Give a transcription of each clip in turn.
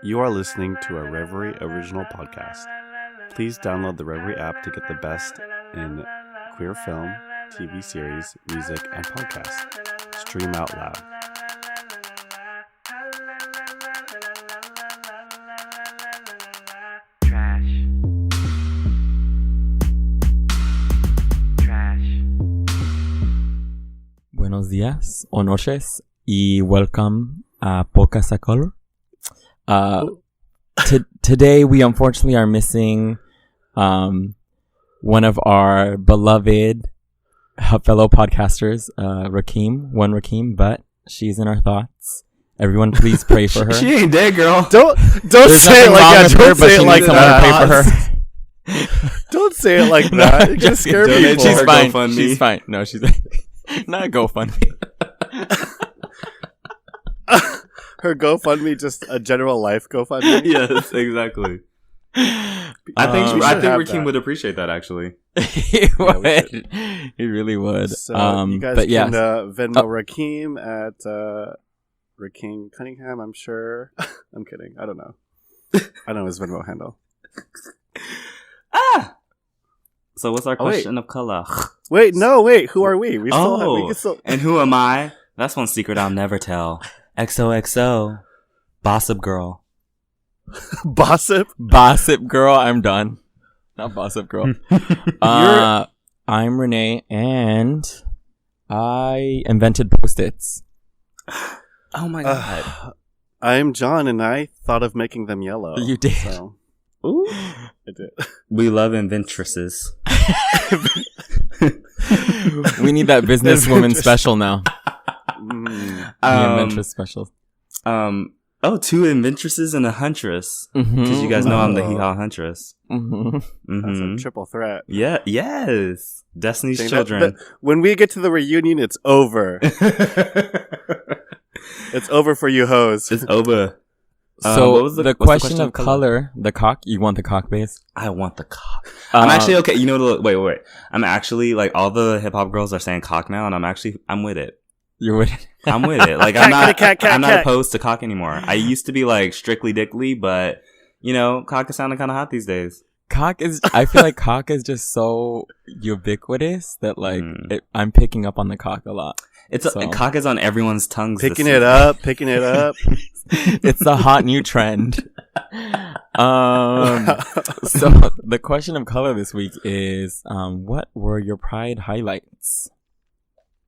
You are listening to a Reverie original podcast. Please download the Reverie app to get the best in queer film, TV series, music, and podcasts. Stream out loud. Buenos días o noches y welcome a Podcast a Color. Today we unfortunately are missing one of our beloved fellow podcasters, Rakim, but she's in our thoughts. Everyone please pray for her. She ain't dead, girl. Don't say it like that. Don't say it like that. Pray for her. Don't say it like that. It just scares people. She's fine. GoFundMe. She's fine. No, she's not GoFundMe. Her GoFundMe, just a general life GoFundMe. Yes, exactly. I think Rakim would appreciate that, actually. He would. He really would. So you guys can Venmo Rakim at Rakim Cunningham, I'm sure. I'm kidding. I don't know. I know his Venmo handle. So what's our question of color? Wait. Who are we? We still. And who am I? That's one secret I'll never tell. XOXO. Bossip girl. Bossip girl. I'm done. Not Bossip girl. I'm Renee, and I invented Post-its. Oh my god. I'm John, and I thought of making them yellow. You did. So. Ooh, I did. We love inventresses. We need that businesswoman special now. The inventress special. Two inventresses and a huntress. Because you guys know I'm the hee-haw huntress. That's a triple threat. Yeah, yes. Destiny's Children. But when we get to the reunion, it's over. It's over for you hoes. It's over. So the question of color, the cock, you want the cock base? I want the cock. I'm actually okay. You know, wait. I'm actually like all the hip hop girls are saying cock now, and I'm with it. You're with it. I'm with it. Like I'm not opposed to cock anymore. I used to be like strictly dickly, but you know, cock is sounding kind of hot these days. I feel like cock is just so ubiquitous that like I'm picking up on the cock a lot. Cock is on everyone's tongues. Picking it up. It's a hot new trend. So the question of color this week is, what were your Pride highlights?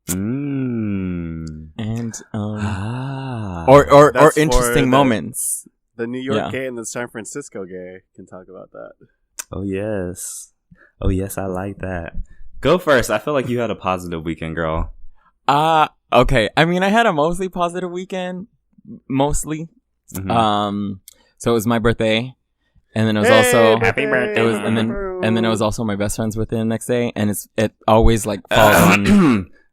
And or interesting moments. The New York gay and the San Francisco gay can talk about that. Oh yes, I like that. Go first. I feel like you had a positive weekend, girl. Okay. I mean, I had a mostly positive weekend. Mostly. So it was my birthday, and then it was also happy birthday. and then it was also my best friend's birthday the next day, and it1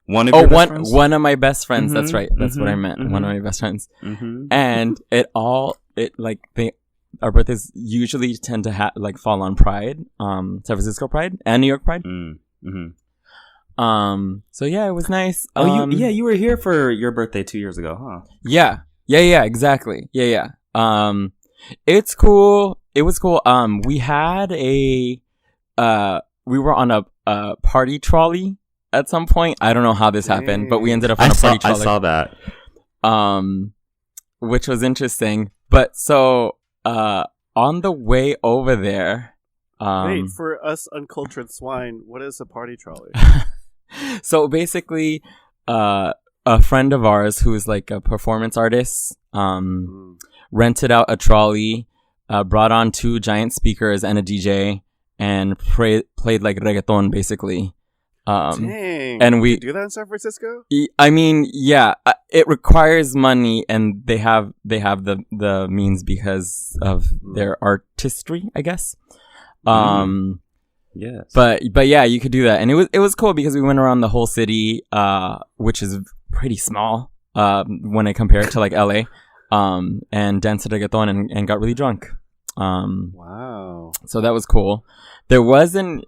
of your best friends? One of my best friends. That's right. That's what I meant. One of my best friends. And our birthdays usually tend to fall on Pride, San Francisco Pride and New York Pride. So yeah, it was nice. You were here for your birthday 2 years ago, huh? Yeah, exactly. Yeah. It's cool. It was cool. We had we were on a party trolley at some point. I don't know how this happened, but we ended up on a party trolley. I saw that. Which was interesting. But so, on the way over there, wait, for us uncultured swine, what is a party trolley? So basically, a friend of ours who is like a performance artist, rented out a trolley, brought on 2 giant speakers and a DJ, and played like reggaeton basically. Dang. And we do that in San Francisco? I mean, yeah, it requires money, and they have the means because of their artistry, I guess. Yes. But yeah, you could do that, and it was cool because we went around the whole city, which is pretty small when I compare it to like LA, and danced reggaeton and got really drunk. Wow. So that was cool. There was an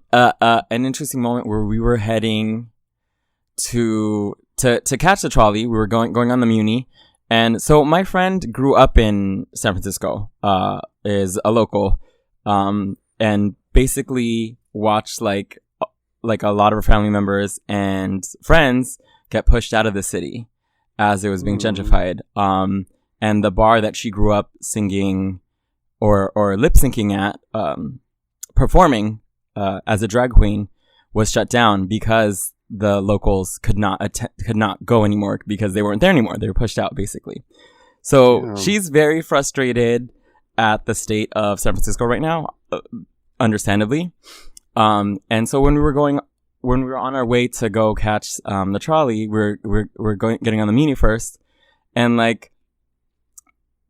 interesting moment where we were heading to catch the trolley. We were going on the Muni, And so my friend grew up in San Francisco, is a local, and basically watched like a lot of her family members and friends get pushed out of the city as it was being gentrified. And the bar that she grew up singing or lip syncing at, performing as a drag queen, was shut down because the locals could not go anymore because they weren't there anymore. They were pushed out, basically. So she's very frustrated at the state of San Francisco right now, understandably. And so when we were on our way to go catch the trolley, we're getting on the Muni first, and like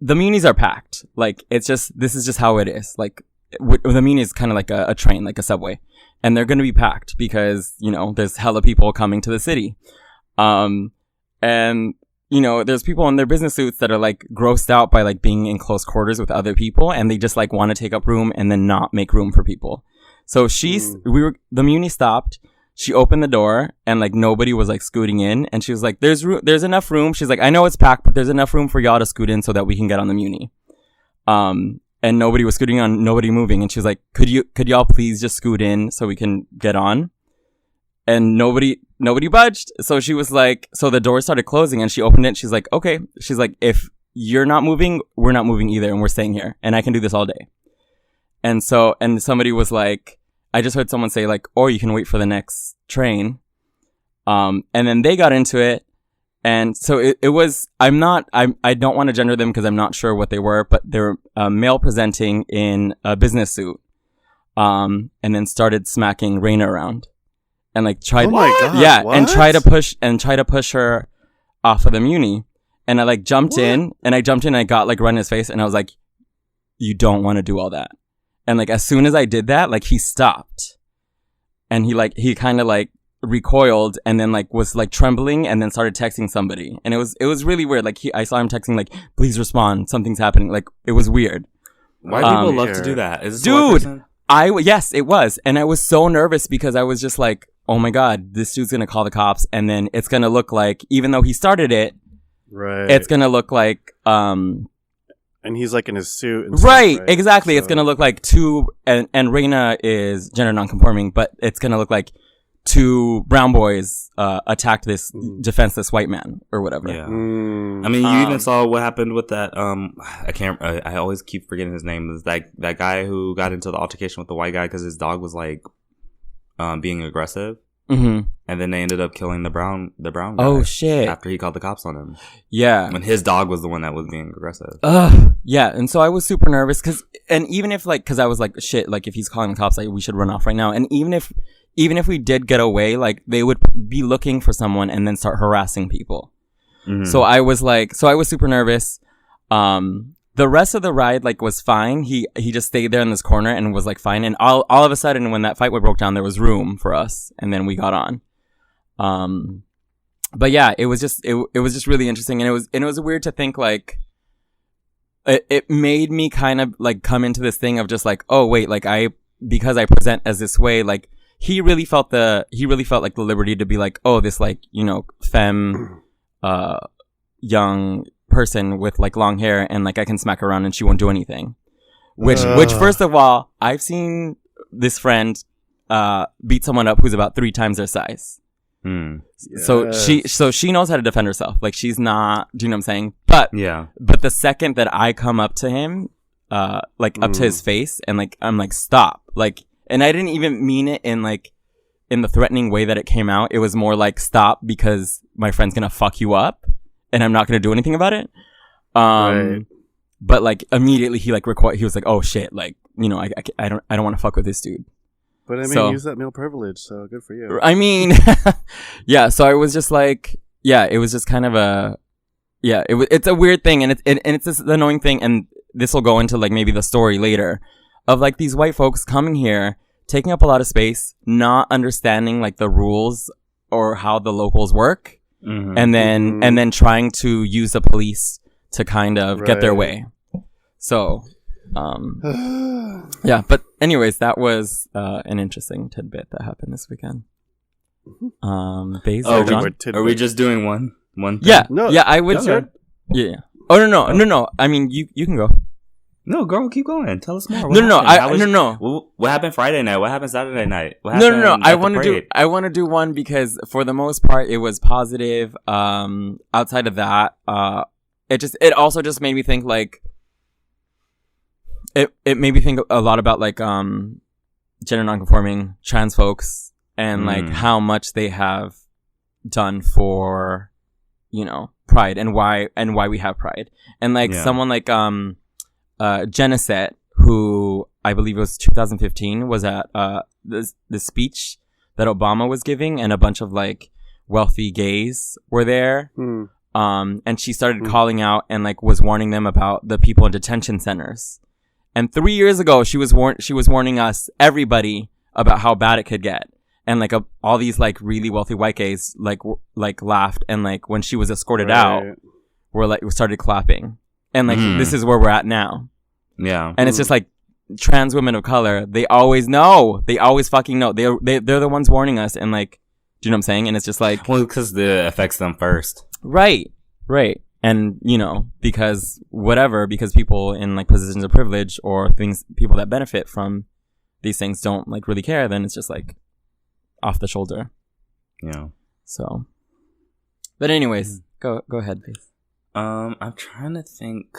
the Munis are packed. Like this is just how it is. Like the Muni is kind of like a train, like a subway. And they're going to be packed because, there's hella people coming to the city. And, there's people in their business suits that are like grossed out by like being in close quarters with other people. And they just like want to take up room and then not make room for people. So the Muni stopped. She opened the door and like nobody was like scooting in. And she was like, there's enough room. She's like, I know it's packed, but there's enough room for y'all to scoot in so that we can get on the Muni. And nobody was scooting on, nobody moving. And she was like, could y'all please just scoot in so we can get on? And nobody budged. So she was like, so the door started closing and she opened it. She's like, okay. She's like, if you're not moving, we're not moving either. And we're staying here and I can do this all day. And somebody was like, I just heard someone say like, or you can wait for the next train. And then they got into it. And so it was, I don't want to gender them because I'm not sure what they were, but they were male presenting in a business suit. And then started smacking Raina around. And like tried, and try to push her off of the Muni. And I like jumped in and I got like right in his face and I was like, you don't want to do all that. And like, as soon as I did that, like he stopped and he kind of like recoiled and then like was like trembling and then started texting somebody. And it was really weird. Like I saw him texting like, please respond. Something's happening. Like it was weird. Why people love to do that? Is this dude, yes, it was. And I was so nervous because I was just like, oh my God, this dude's going to call the cops. And then it's going to look like, even though he started it, right, it's going to look like, and he's like in his suit. And right, stuff, right? Exactly. So. It's going to look like and Raina is gender nonconforming, but it's going to look like two brown boys attacked this defenseless white man or whatever. Yeah. I mean, you even saw what happened with that. I always keep forgetting his name. It was that guy who got into the altercation with the white guy because his dog was like being aggressive. Mm-hmm. And then they ended up killing the brown guy. Oh shit! After he called the cops on him. Yeah. When his dog was the one that was being aggressive. Yeah. And so I was super nervous because I was like, shit, like if he's calling the cops, like we should run off right now. And even if we did get away, like they would be looking for someone and then start harassing people. Mm-hmm. So I was super nervous. The rest of the ride like was fine. He just stayed there in this corner and was like fine. And all of a sudden when that fight broke down, there was room for us, and then we got on. But yeah, it was just really interesting, and it was weird to think like it made me kind of like come into this thing of just like, oh wait, like because I present as this way, like he really felt like the liberty to be like, oh, this like, femme young person with like long hair and like I can smack her around and she won't do anything. Which first of all, I've seen this friend beat someone up who's about 3 times their size. Yes. So she knows how to defend herself. Like she's not, do you know what I'm saying? But the second that I come up to him, like up to his face and like I'm like, stop. Like, and I didn't even mean it in the threatening way that it came out. It was more like, stop because my friend's gonna fuck you up and I'm not gonna do anything about it. Right. But like immediately he like he was like, oh shit, like, I don't want to fuck with this dude. But I mean, use that male privilege, so good for you. I mean, yeah. So I was just like, yeah, it was just kind of it's a weird thing, and it's this annoying thing, and this will go into like maybe the story later of like these white folks coming here, taking up a lot of space, not understanding like the rules or how the locals work, and then trying to use the police to kind of get their way. So. Yeah, but anyways, that was an interesting tidbit that happened this weekend. Baze, are we just doing one thing? Yeah, I would. Yeah. Oh no. I mean, you can go. No, girl, keep going. Tell us more. What happened Friday night? What happened Saturday night? What No. happened I want to do one because for the most part it was positive. Outside of that, it also just made me think like it made me think a lot about like gender nonconforming trans folks and like how much they have done for, you know, pride and why we have pride. And like someone like Geneset, who I believe it was 2015, was at the speech that Obama was giving, and a bunch of like wealthy gays were there. And she started calling out and like was warning them about the people in detention centers. And 3 years ago, she was warning us, everybody, about how bad it could get. And like all these like really wealthy white gays like laughed, and like when she was escorted out, we started clapping. And like this is where we're at now. Yeah. And it's just like trans women of color, they always know. They always fucking know. They're the ones warning us, and like, do you know what I'm saying? And it's just like, well, because it affects them first. Right. And, you know, because people in like positions of privilege or people that benefit from these things don't like really care, then it's just like off the shoulder. Yeah. So, but anyways, go ahead, please. I'm trying to think.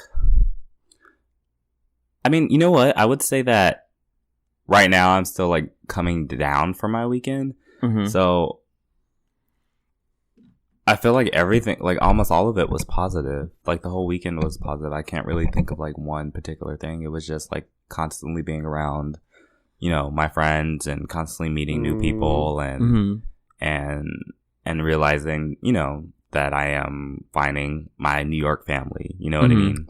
I mean, you know what? I would say that right now I'm still like coming down for my weekend. So I feel like everything, like almost all of it was positive. Like the whole weekend was positive. I can't really think of like one particular thing. It was just like constantly being around, you know, my friends and constantly meeting new people and realizing, you know, that I am finding my New York family. You know what I mean?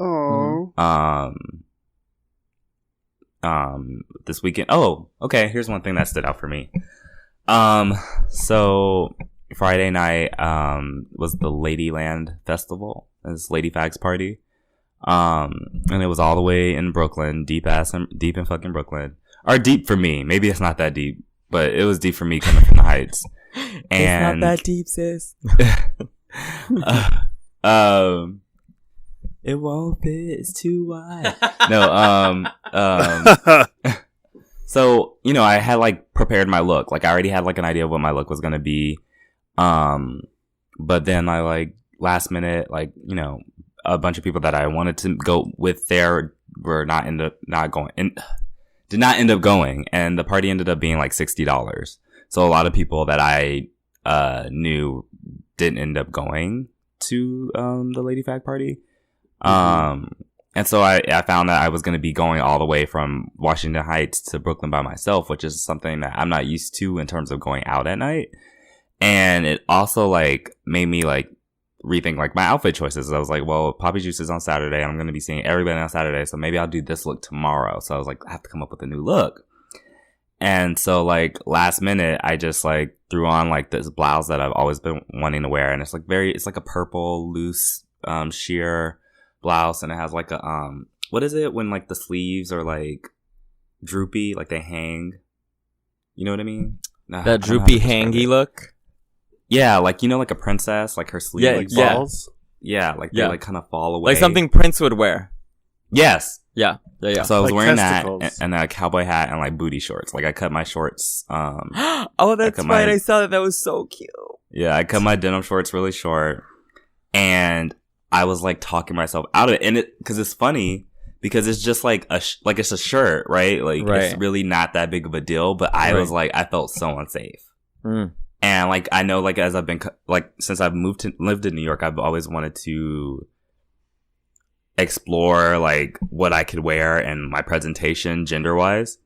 This weekend. Oh, okay. Here's one thing that stood out for me. So Friday night was the Ladyland Festival. This Lady Fags party. And it was all the way in Brooklyn, deep in fucking Brooklyn. Or deep for me. Maybe it's not that deep, but it was deep for me coming from the Heights. And it's not that deep, sis. It won't fit. It's too wide. So, you know, I had like prepared my look. Like I already had like an idea of what my look was gonna be. But then I like last minute, like, you know, a bunch of people that I wanted to go with there were did not end up going, and the party ended up being like $60. So a lot of people that I knew didn't end up going to the Lady Fag party. And so I found that I was going to be going all the way from Washington Heights to Brooklyn by myself, which is something that I'm not used to in terms of going out at night. And it also like made me like rethink like my outfit choices. I was like, well, Poppy Juice is on Saturday. I'm going to be seeing everybody on Saturday. So maybe I'll do this look tomorrow. So I was like, I have to come up with a new look. And so like last minute, I just like threw on like this blouse that I've always been wanting to wear. And it's like a purple loose, sheer blouse. And it has like a, what is it when like the sleeves are like droopy, like they hang? You know what I mean? That droopy hangy look? Yeah, like, you know, like a princess, like her sleeves falls. Yeah, like they like kind of fall away. Like something Prince would wear. Yes. Yeah. So I was like wearing testicles. that and a cowboy hat and like booty shorts. Like I cut my shorts. Oh, that's right. I saw that. That was so cute. Yeah, I cut my denim shorts really short, and I was like talking myself out of it. And because it's funny because it's just like it's a shirt, right? Like it's really not that big of a deal. But I was like, I felt so unsafe. And like I know, like as I've been like since I've lived in New York, I've always wanted to explore like what I could wear and my presentation gender wise.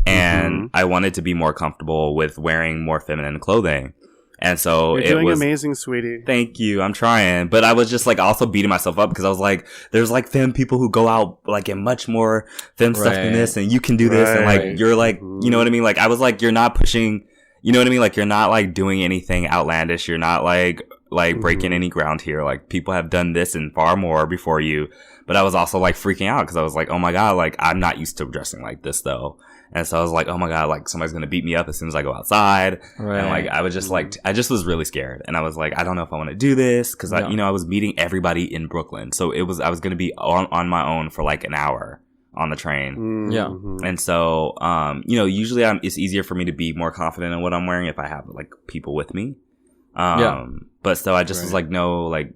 And I wanted to be more comfortable with wearing more feminine clothing. And so You're doing amazing, sweetie. Thank you. I'm trying. But I was just like also beating myself up because I was like, there's like femme people who go out like in much more femme stuff than this, and you can do this, and like you're like, you know what I mean? Like I was like, you're not pushing, you know what I mean? Like you're not like doing anything outlandish. You're not like breaking any ground here. Like people have done this and far more before you. But I was also like freaking out because I was like, oh my God, like I'm not used to dressing like this though. And so I was like, oh my God, like somebody's going to beat me up as soon as I go outside. Right. And like, I was just like, I just was really scared. And I was like, I don't know if I want to do this because I was meeting everybody in Brooklyn. So I was going to be on my own for like an hour on the train. Yeah. And so, usually it's easier for me to be more confident in what I'm wearing if I have like people with me. But so I just was like, no, like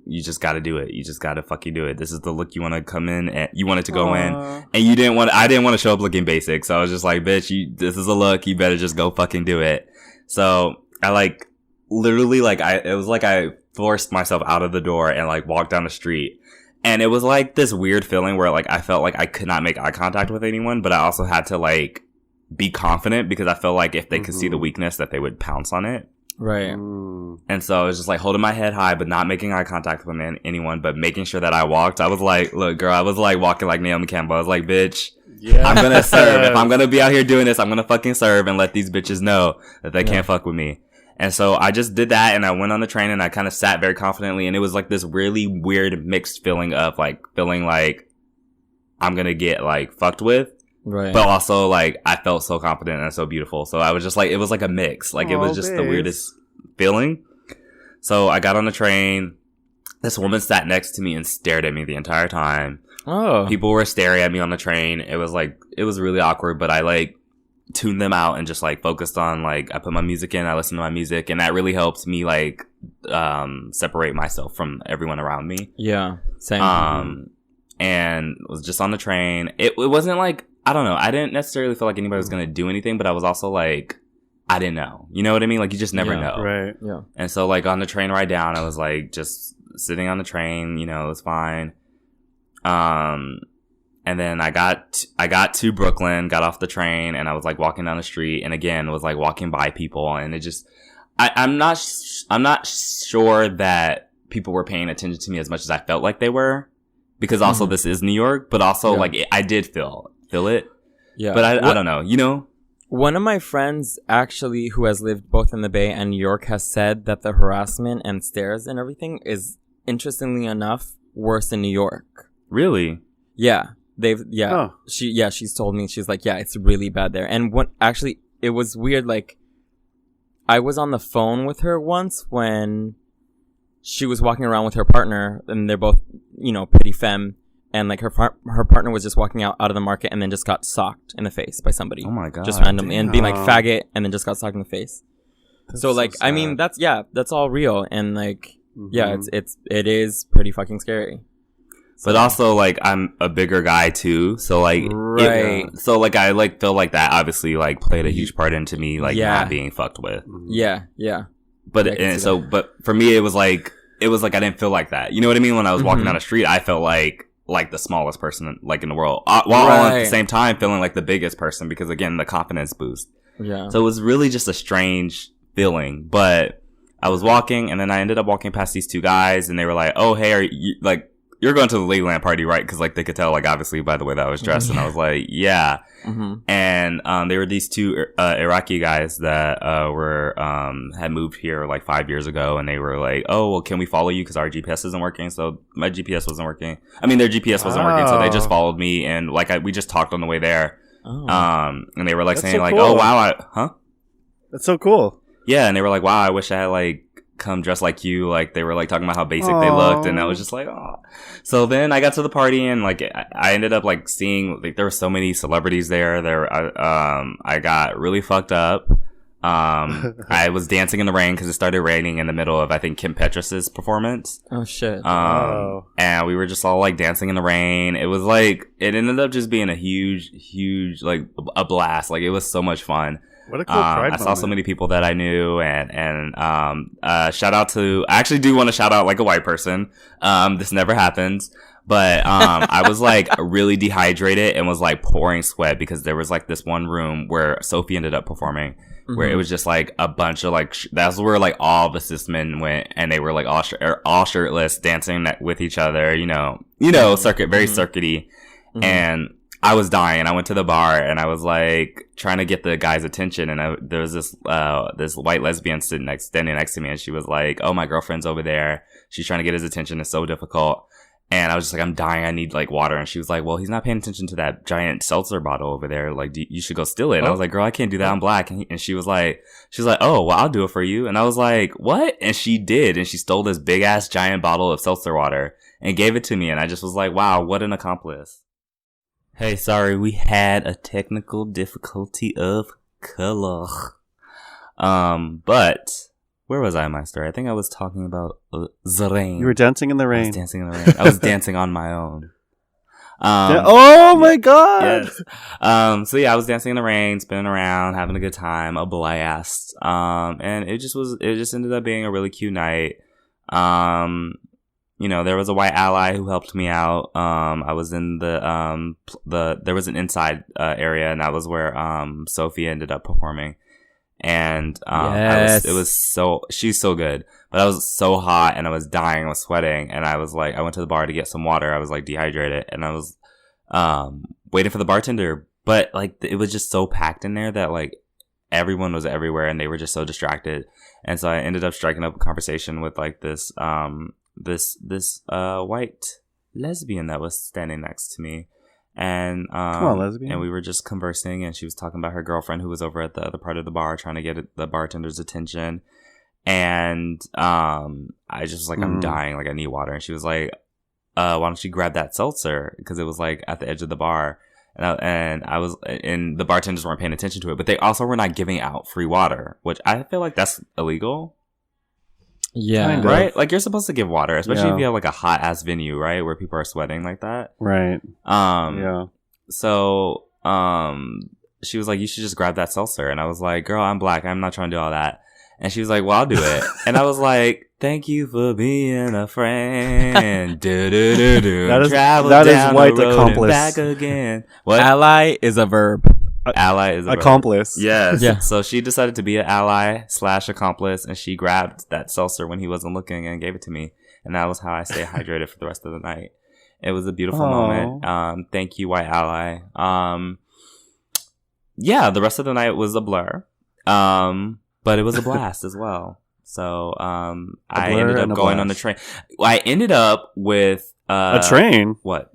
you just got to do it. You just got to fucking do it. This is the look you want to come in and you wanted to go in and I didn't want to show up looking basic. So I was just like, bitch, this is a look. You better just go fucking do it. So I like literally like it was like I forced myself out of the door and like walked down the street. And it was like this weird feeling where like I felt like I could not make eye contact with anyone, but I also had to like be confident because I felt like if they could see the weakness that they would pounce on it. Right. And so I was just like holding my head high, but not making eye contact with anyone, but making sure that I walked. I was like, look, girl, I was like walking like Naomi Campbell. I was like, bitch, I'm going to serve. If I'm going to be out here doing this, I'm going to fucking serve and let these bitches know that they can't fuck with me. And so I just did that and I went on the train and I kind of sat very confidently. And it was like this really weird mixed feeling of like feeling like I'm going to get like fucked with. Right. But also, like, I felt so confident and so beautiful. So I was just like, it was like a mix. Like, it was just the weirdest feeling. So I got on the train. This woman sat next to me and stared at me the entire time. Oh. People were staring at me on the train. It was like, it was really awkward, but I like tuned them out and just like focused on like, I put my music in, I listened to my music, and that really helps me like, separate myself from everyone around me. Yeah. Same. And was just on the train. It wasn't like, I don't know. I didn't necessarily feel like anybody was going to do anything, but I was also like, I didn't know. You know what I mean? Like, you just never know. Right. Yeah. And so, like, on the train ride down, I was like, just sitting on the train, it was fine. And then I got to Brooklyn, got off the train, and I was like walking down the street, and again, was like walking by people, and it just, I'm not sure that people were paying attention to me as much as I felt like they were, because also this is New York, but also like I did feel it. Yeah. But I don't know, One of my friends actually who has lived both in the Bay and New York has said that the harassment and stares and everything is, interestingly enough, worse in New York. Really? Yeah. She's told me, she's like, yeah, it's really bad there. And it was weird, like, I was on the phone with her once when she was walking around with her partner, and they're both, pretty femme. And like her partner was just walking out of the market and then just got socked in the face by somebody. Oh my God. Just randomly. And being like faggot and then just got socked in the face. So like, I mean, that's all real. And like, it is pretty fucking scary. So. But also like, I'm a bigger guy too. So like, so like, I like feel like that obviously like played a huge part into me like not being fucked with. Yeah. Yeah. But for me, it was like I didn't feel like that. You know what I mean? When I was walking down the street, I felt like the smallest person like in the world, while at the same time feeling like the biggest person, because again, the confidence boost. Yeah. So it was really just a strange feeling, but I was walking and then I ended up walking past these two guys and they were like, oh, hey, are you like, you're going to the Legoland party, right? Because like they could tell, like obviously by the way that I was dressed, and I was like, yeah. And they were these two Iraqi guys that had moved here like 5 years ago, and they were like, oh, well, can we follow you because our GPS isn't working? So my GPS wasn't working. I mean, their GPS wasn't working, so they just followed me, and like we just talked on the way there. And they were like saying so like, cool. Oh wow, that's so cool. Yeah, and they were like, wow, I wish I had like come dressed like you. Like they were like talking about how basic they looked, and I was just like, oh. So then I got to the party and like I ended up like seeing like there were so many celebrities there. I got really fucked up. I was dancing in the rain because it started raining in the middle of I think Kim Petras' performance. Oh shit. And we were just all like dancing in the rain. It was like it ended up just being a huge like a blast. Like it was so much fun. What a cool pride I saw so many people that I knew, and shout out to, I actually do want to shout out like a white person. This never happens, but I was like really dehydrated and was like pouring sweat because there was like this one room where Sophie ended up performing, where it was just like a bunch of like, that's where like all the cis men went, and they were like all shirtless, dancing with each other, very circuity, and I was dying. I went to the bar and I was like trying to get the guy's attention, and there was this white lesbian standing next to me, and she was like, "Oh, my girlfriend's over there. She's trying to get his attention. It's so difficult." And I was just like, I'm dying. I need like water. And she was like, well, he's not paying attention to that giant seltzer bottle over there. Like, you should go steal it. And I was like, girl, I can't do that. I'm black. And she was like, oh, well, I'll do it for you. And I was like, what? And she did. And she stole this big ass giant bottle of seltzer water and gave it to me. And I just was like, wow, what an accomplice. Hey, sorry. We had a technical difficulty of color. But where was I in my story? I think I was talking about the rain. You were dancing in the rain. I was dancing in the rain. I was dancing on my own. Oh my god! Yes. So yeah, I was dancing in the rain, spinning around, having a good time, a blast. And it just ended up being a really cute night. You know, there was a white ally who helped me out. I was in there was an inside area, and that was where Sophie ended up performing. And yes. she's so good, but I was so hot and I was dying, I was sweating, and I was like, I went to the bar to get some water. I was like dehydrated, and I was waiting for the bartender, but like it was just so packed in there that like everyone was everywhere and they were just so distracted. And so I ended up striking up a conversation with like this white lesbian that was standing next to me. And come on, lesbian. And we were just conversing, and she was talking about her girlfriend who was over at the other part of the bar trying to get the bartender's attention. And I just was like, I'm dying, like I need water. And she was like, why don't you grab that seltzer? Because it was like at the edge of the bar, and the bartenders weren't paying attention to it, but they also were not giving out free water, which I feel like that's illegal. Yeah. Kind of. Right? Like, you're supposed to give water, especially if you have like a hot ass venue, right? Where people are sweating like that. Right. Yeah. So, she was like, you should just grab that seltzer. And I was like, girl, I'm black. I'm not trying to do all that. And she was like, well, I'll do it. And I was like, thank you for being a friend. That is white accomplice. Back again. What? Ally is a verb. Ally is a accomplice. verb. Yes. Yeah. So she decided to be an ally / accomplice, and she grabbed that seltzer when he wasn't looking and gave it to me. And that was how I stayed hydrated for the rest of the night. It was a beautiful moment. Thank you, white ally. Yeah, the rest of the night was a blur. But it was a blast as well. So I ended up going on the train. I ended up with a train. What?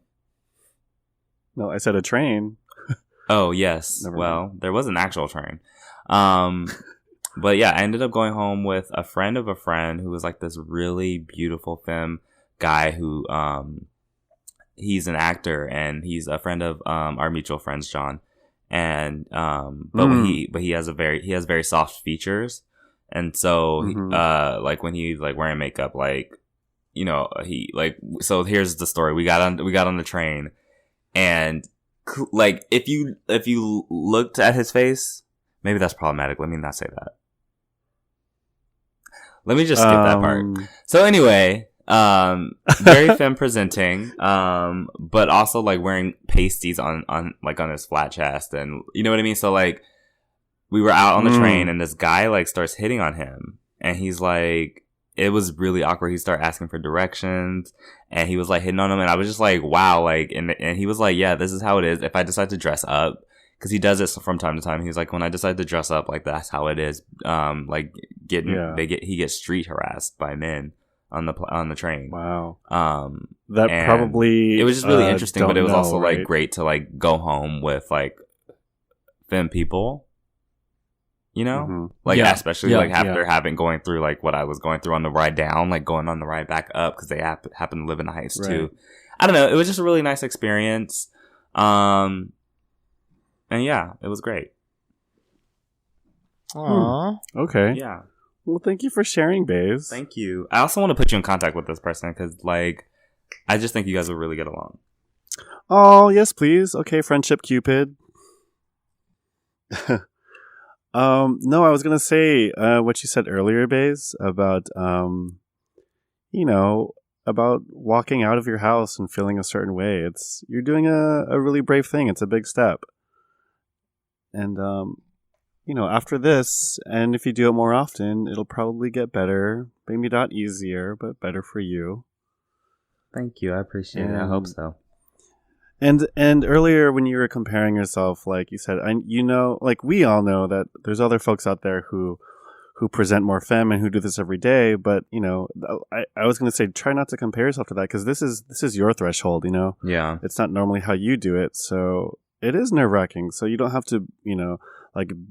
No, I said a train. Oh, yes. Well, there was an actual train. But yeah, I ended up going home with a friend of a friend who was like this really beautiful femme guy who he's an actor, and he's a friend of our mutual friends, John. And but he has very soft features. And so like when he's like wearing makeup, like, you know, he like, so here's the story. We got on the train, and like if you looked at his face, maybe that's problematic. Let me not say that. Let me just skip that part. So anyway, very femme presenting, but also like wearing pasties on his flat chest, and you know what I mean? So like we were out on the train, and this guy like starts hitting on him, and he's like, it was really awkward. He started asking for directions, and he was like hitting on him, and I was just like, wow, like, and he was like, yeah, this is how it is if I decide to dress up, because he does this from time to time. He's like, when I decide to dress up, like, that's how it is. Like he gets street harassed by men on the train. Wow. That probably it was just really interesting, but it was also right? like great to like go home with like femme people. You know, like especially like after going through like what I was going through on the ride down, like going on the ride back up, because they happen to live in the Heights too. I don't know. It was just a really nice experience. And yeah, it was great. Aww. Okay. Yeah. Well, thank you for sharing, Baze. Thank you. I also want to put you in contact with this person, because like I just think you guys would really get along. Oh, yes, please. Okay, friendship Cupid. No, I was gonna say what you said earlier, Baze, about you know, about walking out of your house and feeling a certain way. You're doing a really brave thing. It's a big step. And you know, after this, and if you do it more often, it'll probably get better. Maybe not easier, but better for you. Thank you. I appreciate it. I hope so. And earlier when you were comparing yourself, like you said, you know, like we all know that there's other folks out there who who present more femme and who do this every day. But, I was going to say, try not to compare yourself to that, because this is your threshold, Yeah. It's not normally how you do it. So it is nerve-wracking. So you don't have to,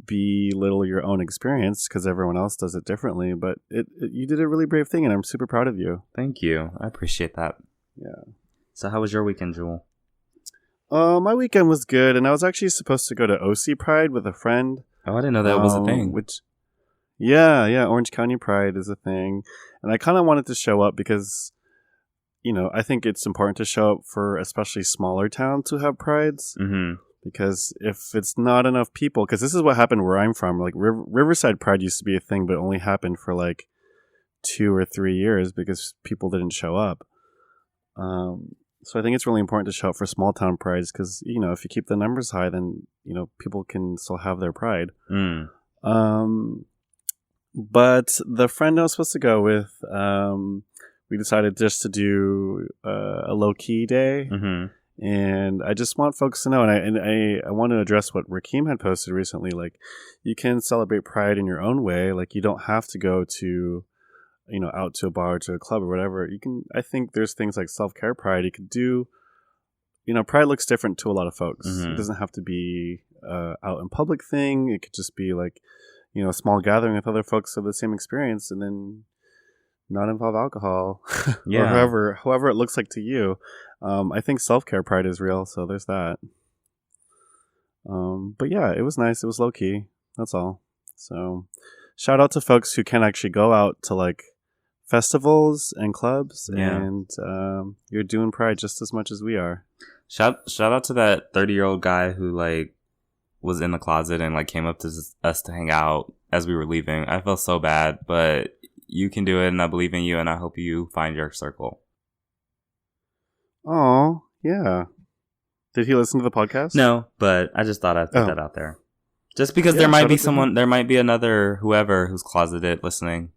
belittle your own experience because everyone else does it differently. But you did a really brave thing, and I'm super proud of you. Thank you. I appreciate that. Yeah. So how was your weekend, Jewel? My weekend was good, and I was actually supposed to go to OC Pride with a friend. Oh, I didn't know that was a thing. Yeah, Orange County Pride is a thing. And I kind of wanted to show up because, I think it's important to show up for especially smaller towns to have prides. Mm-hmm. Because if it's not enough people, because this is what happened where I'm from. Like, Riverside Pride used to be a thing, but only happened for like 2 or 3 years because people didn't show up. So I think it's really important to show up for small town prides because, if you keep the numbers high, then, people can still have their pride. Mm. But the friend I was supposed to go with, we decided just to do a low-key day. Mm-hmm. And I just want folks to know, and I want to address what Rakeem had posted recently. Like, you can celebrate Pride in your own way. Like, you don't have to go to, out to a bar, or to a club, or whatever. You can. I think there's things like self-care Pride. You could do. Pride looks different to a lot of folks. Mm-hmm. It doesn't have to be out in public thing. It could just be like, a small gathering with other folks of the same experience, and then not involve alcohol, Yeah. or however it looks like to you. I think self-care Pride is real, so there's that. But yeah, it was nice. It was low-key. That's all. So shout out to folks who can actually go out to like festivals and clubs, and you're doing Pride just as much as we are. Shout out to that 30-year-old guy who like was in the closet and like came up to us to hang out as we were leaving. I felt so bad, but you can do it, and I believe in you, and I hope you find your circle. Oh, yeah. Did he listen to the podcast? No, but I just thought I'd put that out there. Just because there might be someone, there might be another whoever who's closeted listening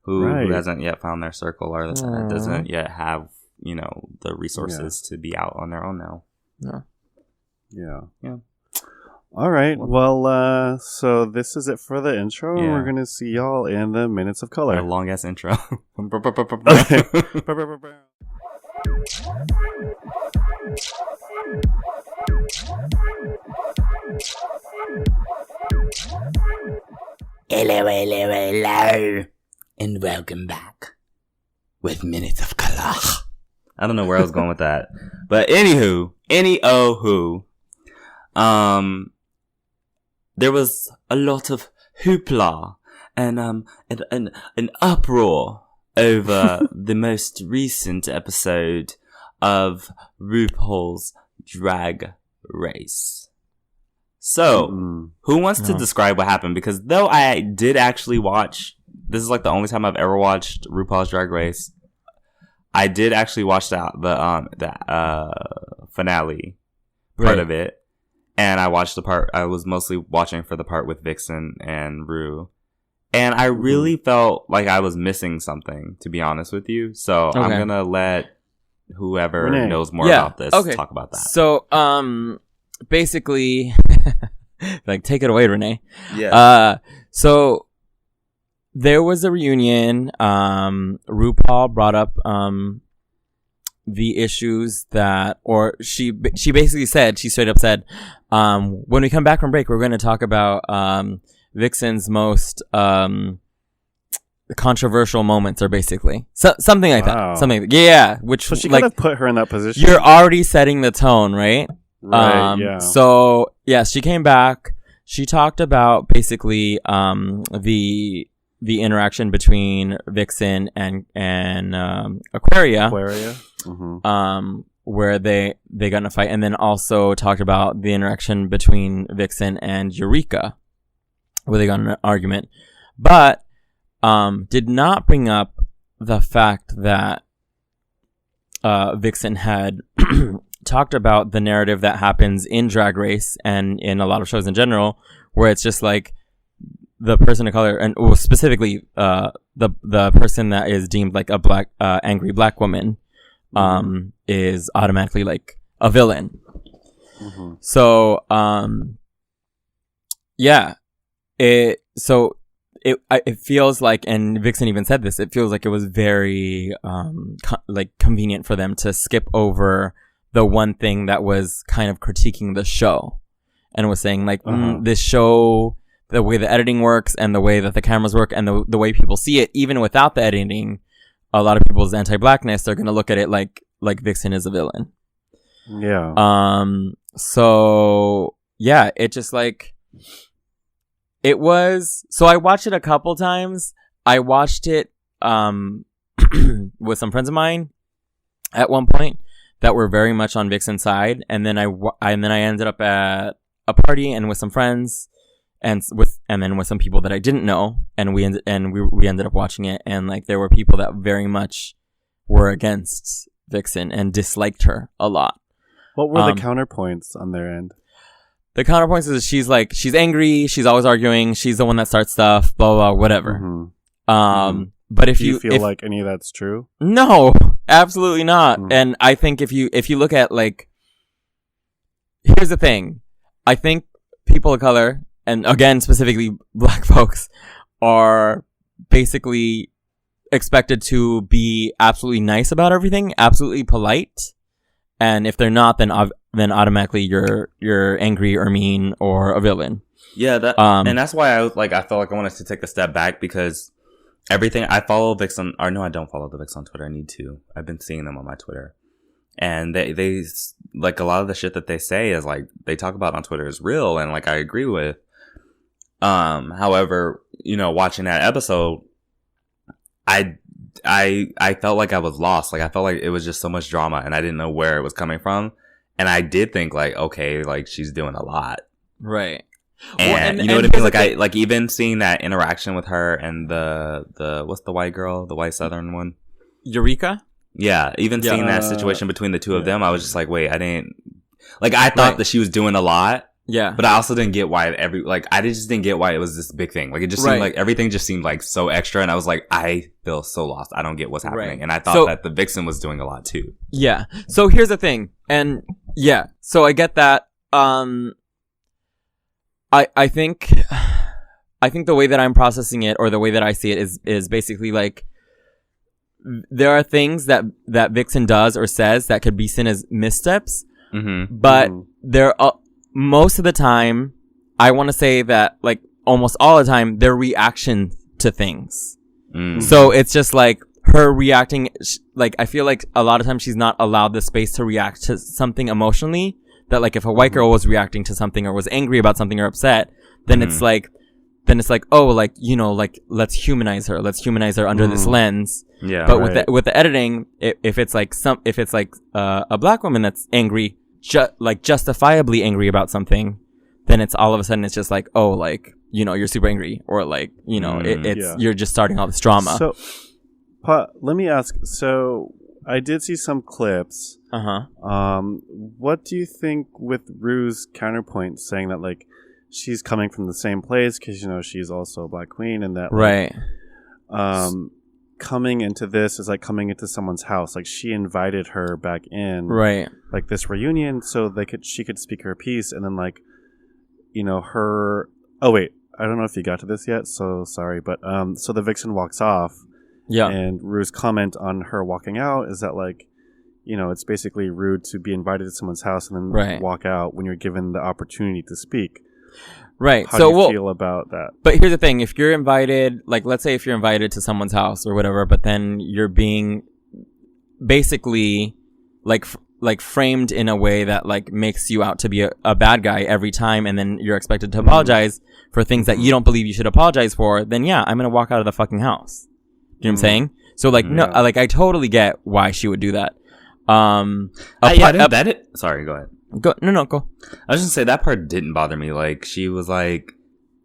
who hasn't yet found their circle or doesn't yet have, the resources to be out on their own now. Yeah. All right. Well, so this is it for the intro, and we're going to see y'all in the Minutes of Color. A long-ass intro. Okay. Hello, and welcome back with Minutes of Color. I don't know where I was going with that, but anywho, there was a lot of hoopla and an uproar over the most recent episode of Rupaul's Drag Race. So, who wants to describe what happened? Because though I did actually watch, this is like the only time I've ever watched RuPaul's Drag Race. I did actually watch the finale part of it, and I watched the part. I was mostly watching for the part with Vixen and Rue, and I really felt like I was missing something, to be honest with you. So I'm gonna let whoever knows more about this talk about that. So, basically, like, take it away, Renee. Yeah. So there was a reunion. RuPaul brought up the issues that, or she basically said, she straight up said, when we come back from break, we're going to talk about Vixen's most controversial moments, or basically something like that. Something, yeah. Which, so she like, could have put her in that position. You're already setting the tone, right? Right. Yeah. So yeah, she came back. She talked about basically the interaction between Vixen and Aquaria. Mm-hmm. Where they got in a fight, and then also talked about the interaction between Vixen and Eureka, where they got in an argument, but did not bring up the fact that Vixen had talked about the narrative that happens in Drag Race and in a lot of shows in general, where it's just like the person of color, and specifically the person that is deemed like a black angry black woman is automatically like a villain. Mm-hmm. So yeah, so it feels like, and Vixen even said this, it feels like it was very convenient for them to skip over the one thing that was kind of critiquing the show, and was saying like, this show, the way the editing works and the way that the cameras work and the way people see it, even without the editing, a lot of people's anti-blackness, they're going to look at it like Vixen is a villain. Yeah. So yeah, it just like, it was, so I watched it a couple times. I watched it, with some friends of mine at one point that were very much on Vixen's side. And then I ended up at a party and with some friends and then with some people that I didn't know. And we ended up watching it. And like, there were people that very much were against Vixen and disliked her a lot. What were the counterpoints on their end? The counterpoints is she's angry, she's always arguing, she's the one that starts stuff, blah, blah, blah, whatever. Mm-hmm. But if Do you feel like any of that's true? No, absolutely not. And I think if you look at like, here's the thing. I think people of color, and again, specifically black folks, are basically expected to be absolutely nice about everything, absolutely polite. And if they're not, then automatically you're angry or mean or a villain. Yeah, and that's why I felt like I wanted to take a step back, because everything I follow Vixen, or no, I don't follow the Vixen on Twitter. I need to. I've been seeing them on my Twitter, and they like, a lot of the shit that they say is like, they talk about on Twitter is real, and like, I agree with. However, watching that episode, I felt like I was lost. Like, I felt like it was just so much drama and I didn't know where it was coming from. And I did think like, okay, like, she's doing a lot. Right. And you know what I mean? Like, I like even seeing that interaction with her and the what's the white girl, the white Southern one? Eureka? Yeah. Even seeing that situation between the two of them, I was just like, wait, I thought that she was doing a lot. Yeah. But I also didn't get why I just didn't get why it was this big thing. Like, it just seemed like everything just seemed like so extra. And I was like, I feel so lost. I don't get what's happening. Right. And I thought that the Vixen was doing a lot too. Yeah. So here's the thing. And yeah, so I get that. I think the way that I'm processing it, or the way that I see it, is basically like, there are things that Vixen does or says that could be seen as missteps. Mm-hmm. But there are, most of the time, I want to say that, like, almost all the time, they're reaction to things. So it's just like her reacting, like, I feel like a lot of times she's not allowed the space to react to something emotionally. That, like, if a white girl was reacting to something or was angry about something or upset, then it's like, oh, like, like, let's humanize her under this lens. Yeah. But with the editing, if it's like a black woman that's angry, justifiably angry about something, then it's all of a sudden it's just like, oh, like, you're super angry, or like, you're just starting all this drama. So, let me ask. So, I did see some clips. What do you think with Rue's counterpoint saying that, like, she's coming from the same place because she's also a black queen, and that coming into this is like coming into someone's house. Like, she invited her back in, like, this reunion, so she could speak her piece, and then, like, her. Oh wait, I don't know if you got to this yet, so sorry, but so the Vixen walks off. Yeah. And Rue's comment on her walking out is that, like, it's basically rude to be invited to someone's house and then walk out when you're given the opportunity to speak. Right. How do you feel about that? But here's the thing. If you're invited, like, let's say if you're invited to someone's house or whatever, but then you're being basically like framed in a way that, like, makes you out to be a bad guy every time, and then you're expected to apologize for things that you don't believe you should apologize for, then yeah, I'm going to walk out of the fucking house. You know what I'm saying? So, like, no, like, I totally get why she would do that. Sorry, go ahead. Go. I was just gonna say, that part didn't bother me. Like, she was like,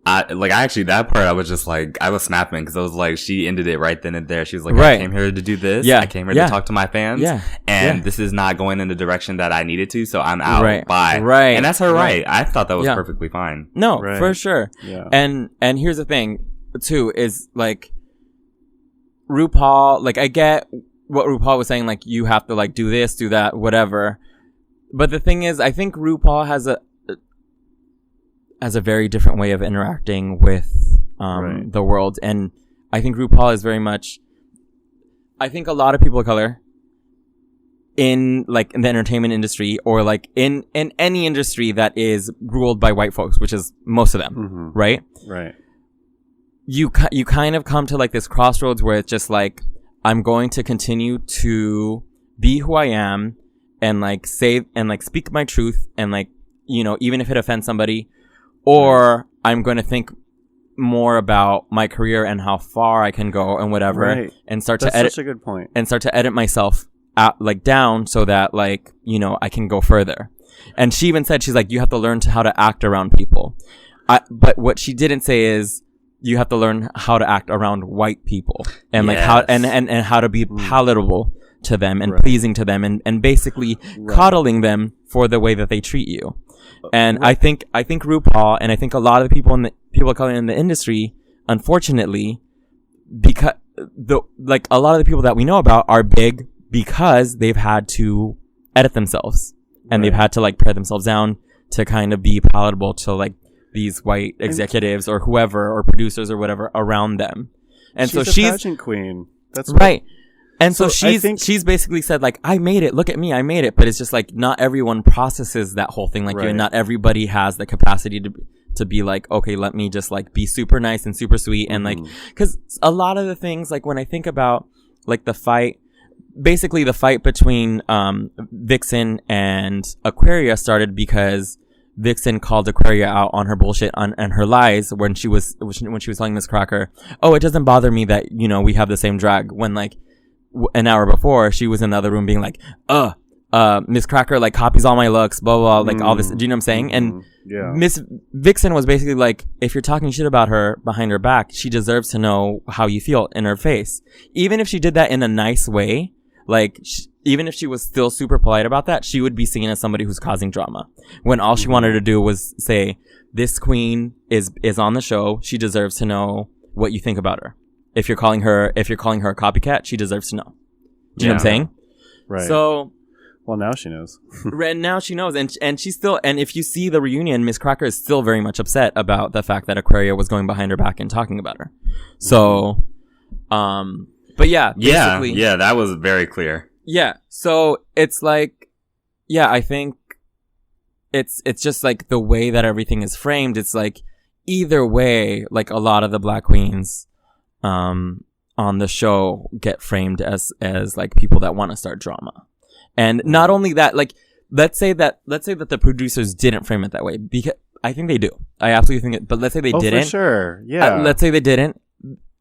that part I was just like, I was snapping, because I was like, she ended it right then and there. She was like, I came here to do this. Yeah. I came here to talk to my fans. Yeah. And this is not going in the direction that I needed to, so I'm out. Bye. Right. And that's her right. I thought that was perfectly fine. No, for sure. Yeah. And here's the thing, too, is, like, RuPaul, like, I get what RuPaul was saying, like, you have to, like, do this, do that, whatever. But the thing is, I think RuPaul has a very different way of interacting with the world. And I think RuPaul is very much, I think a lot of people of color in like in the entertainment industry or like in any industry that is ruled by white folks, which is most of them, right? Right. You kind of come to like this crossroads where it's just like, I'm going to continue to be who I am and like say and like speak my truth and like, you know, even if it offends somebody, or I'm going to think more about my career and how far I can go and whatever, and start to edit. Such a good point. And start to edit myself out, like down, so that like, you know, I can go further. And she even said, she's like, you have to learn how to act around people. But what she didn't say is, you have to learn how to act around white people and like how and how to be palatable to them and pleasing to them and basically coddling them for the way that they treat you. And I think RuPaul and I think a lot of the people of color in the industry, unfortunately, because a lot of the people that we know about are big because they've had to edit themselves and they've had to like pare themselves down to kind of be palatable to like these white executives or whoever or producers or whatever around them. And so she's a pageant queen. That's right. And so she's basically said like, I made it. Look at me. I made it. But it's just like, not everyone processes that whole thing. Like not everybody has the capacity to be like, okay, let me just like be super nice and super sweet. And like, cause a lot of the things, like when I think about like the fight between, Vixen and Aquaria started because Vixen called Aquaria out on her bullshit and her lies when she was telling Miss Cracker, oh, it doesn't bother me that, you know, we have the same drag, when like an hour before she was in the other room being like, Miss Cracker like copies all my looks, blah, blah, blah, like all this. Do you know what I'm saying? And Miss Vixen was basically like, if you're talking shit about her behind her back, she deserves to know how you feel in her face. Even if she did that in a nice way, like, even if she was still super polite about that, she would be seen as somebody who's causing drama. When all she wanted to do was say, this queen is on the show. She deserves to know what you think about her. If you're calling her a copycat, she deserves to know. Do you know what I'm saying? Right. So, well, now she knows. Now she knows. And she's still, and if you see the reunion, Miss Cracker is still very much upset about the fact that Aquaria was going behind her back and talking about her. So, but yeah, basically. Yeah, that was very clear. Yeah, so it's like, yeah, I think it's just like the way that everything is framed. It's like either way, like a lot of the Black queens on the show get framed as like people that want to start drama. And not only that, like let's say that the producers didn't frame it that way, because I think they do. I absolutely think it, but let's say they didn't. For sure. Yeah. Let's say they didn't.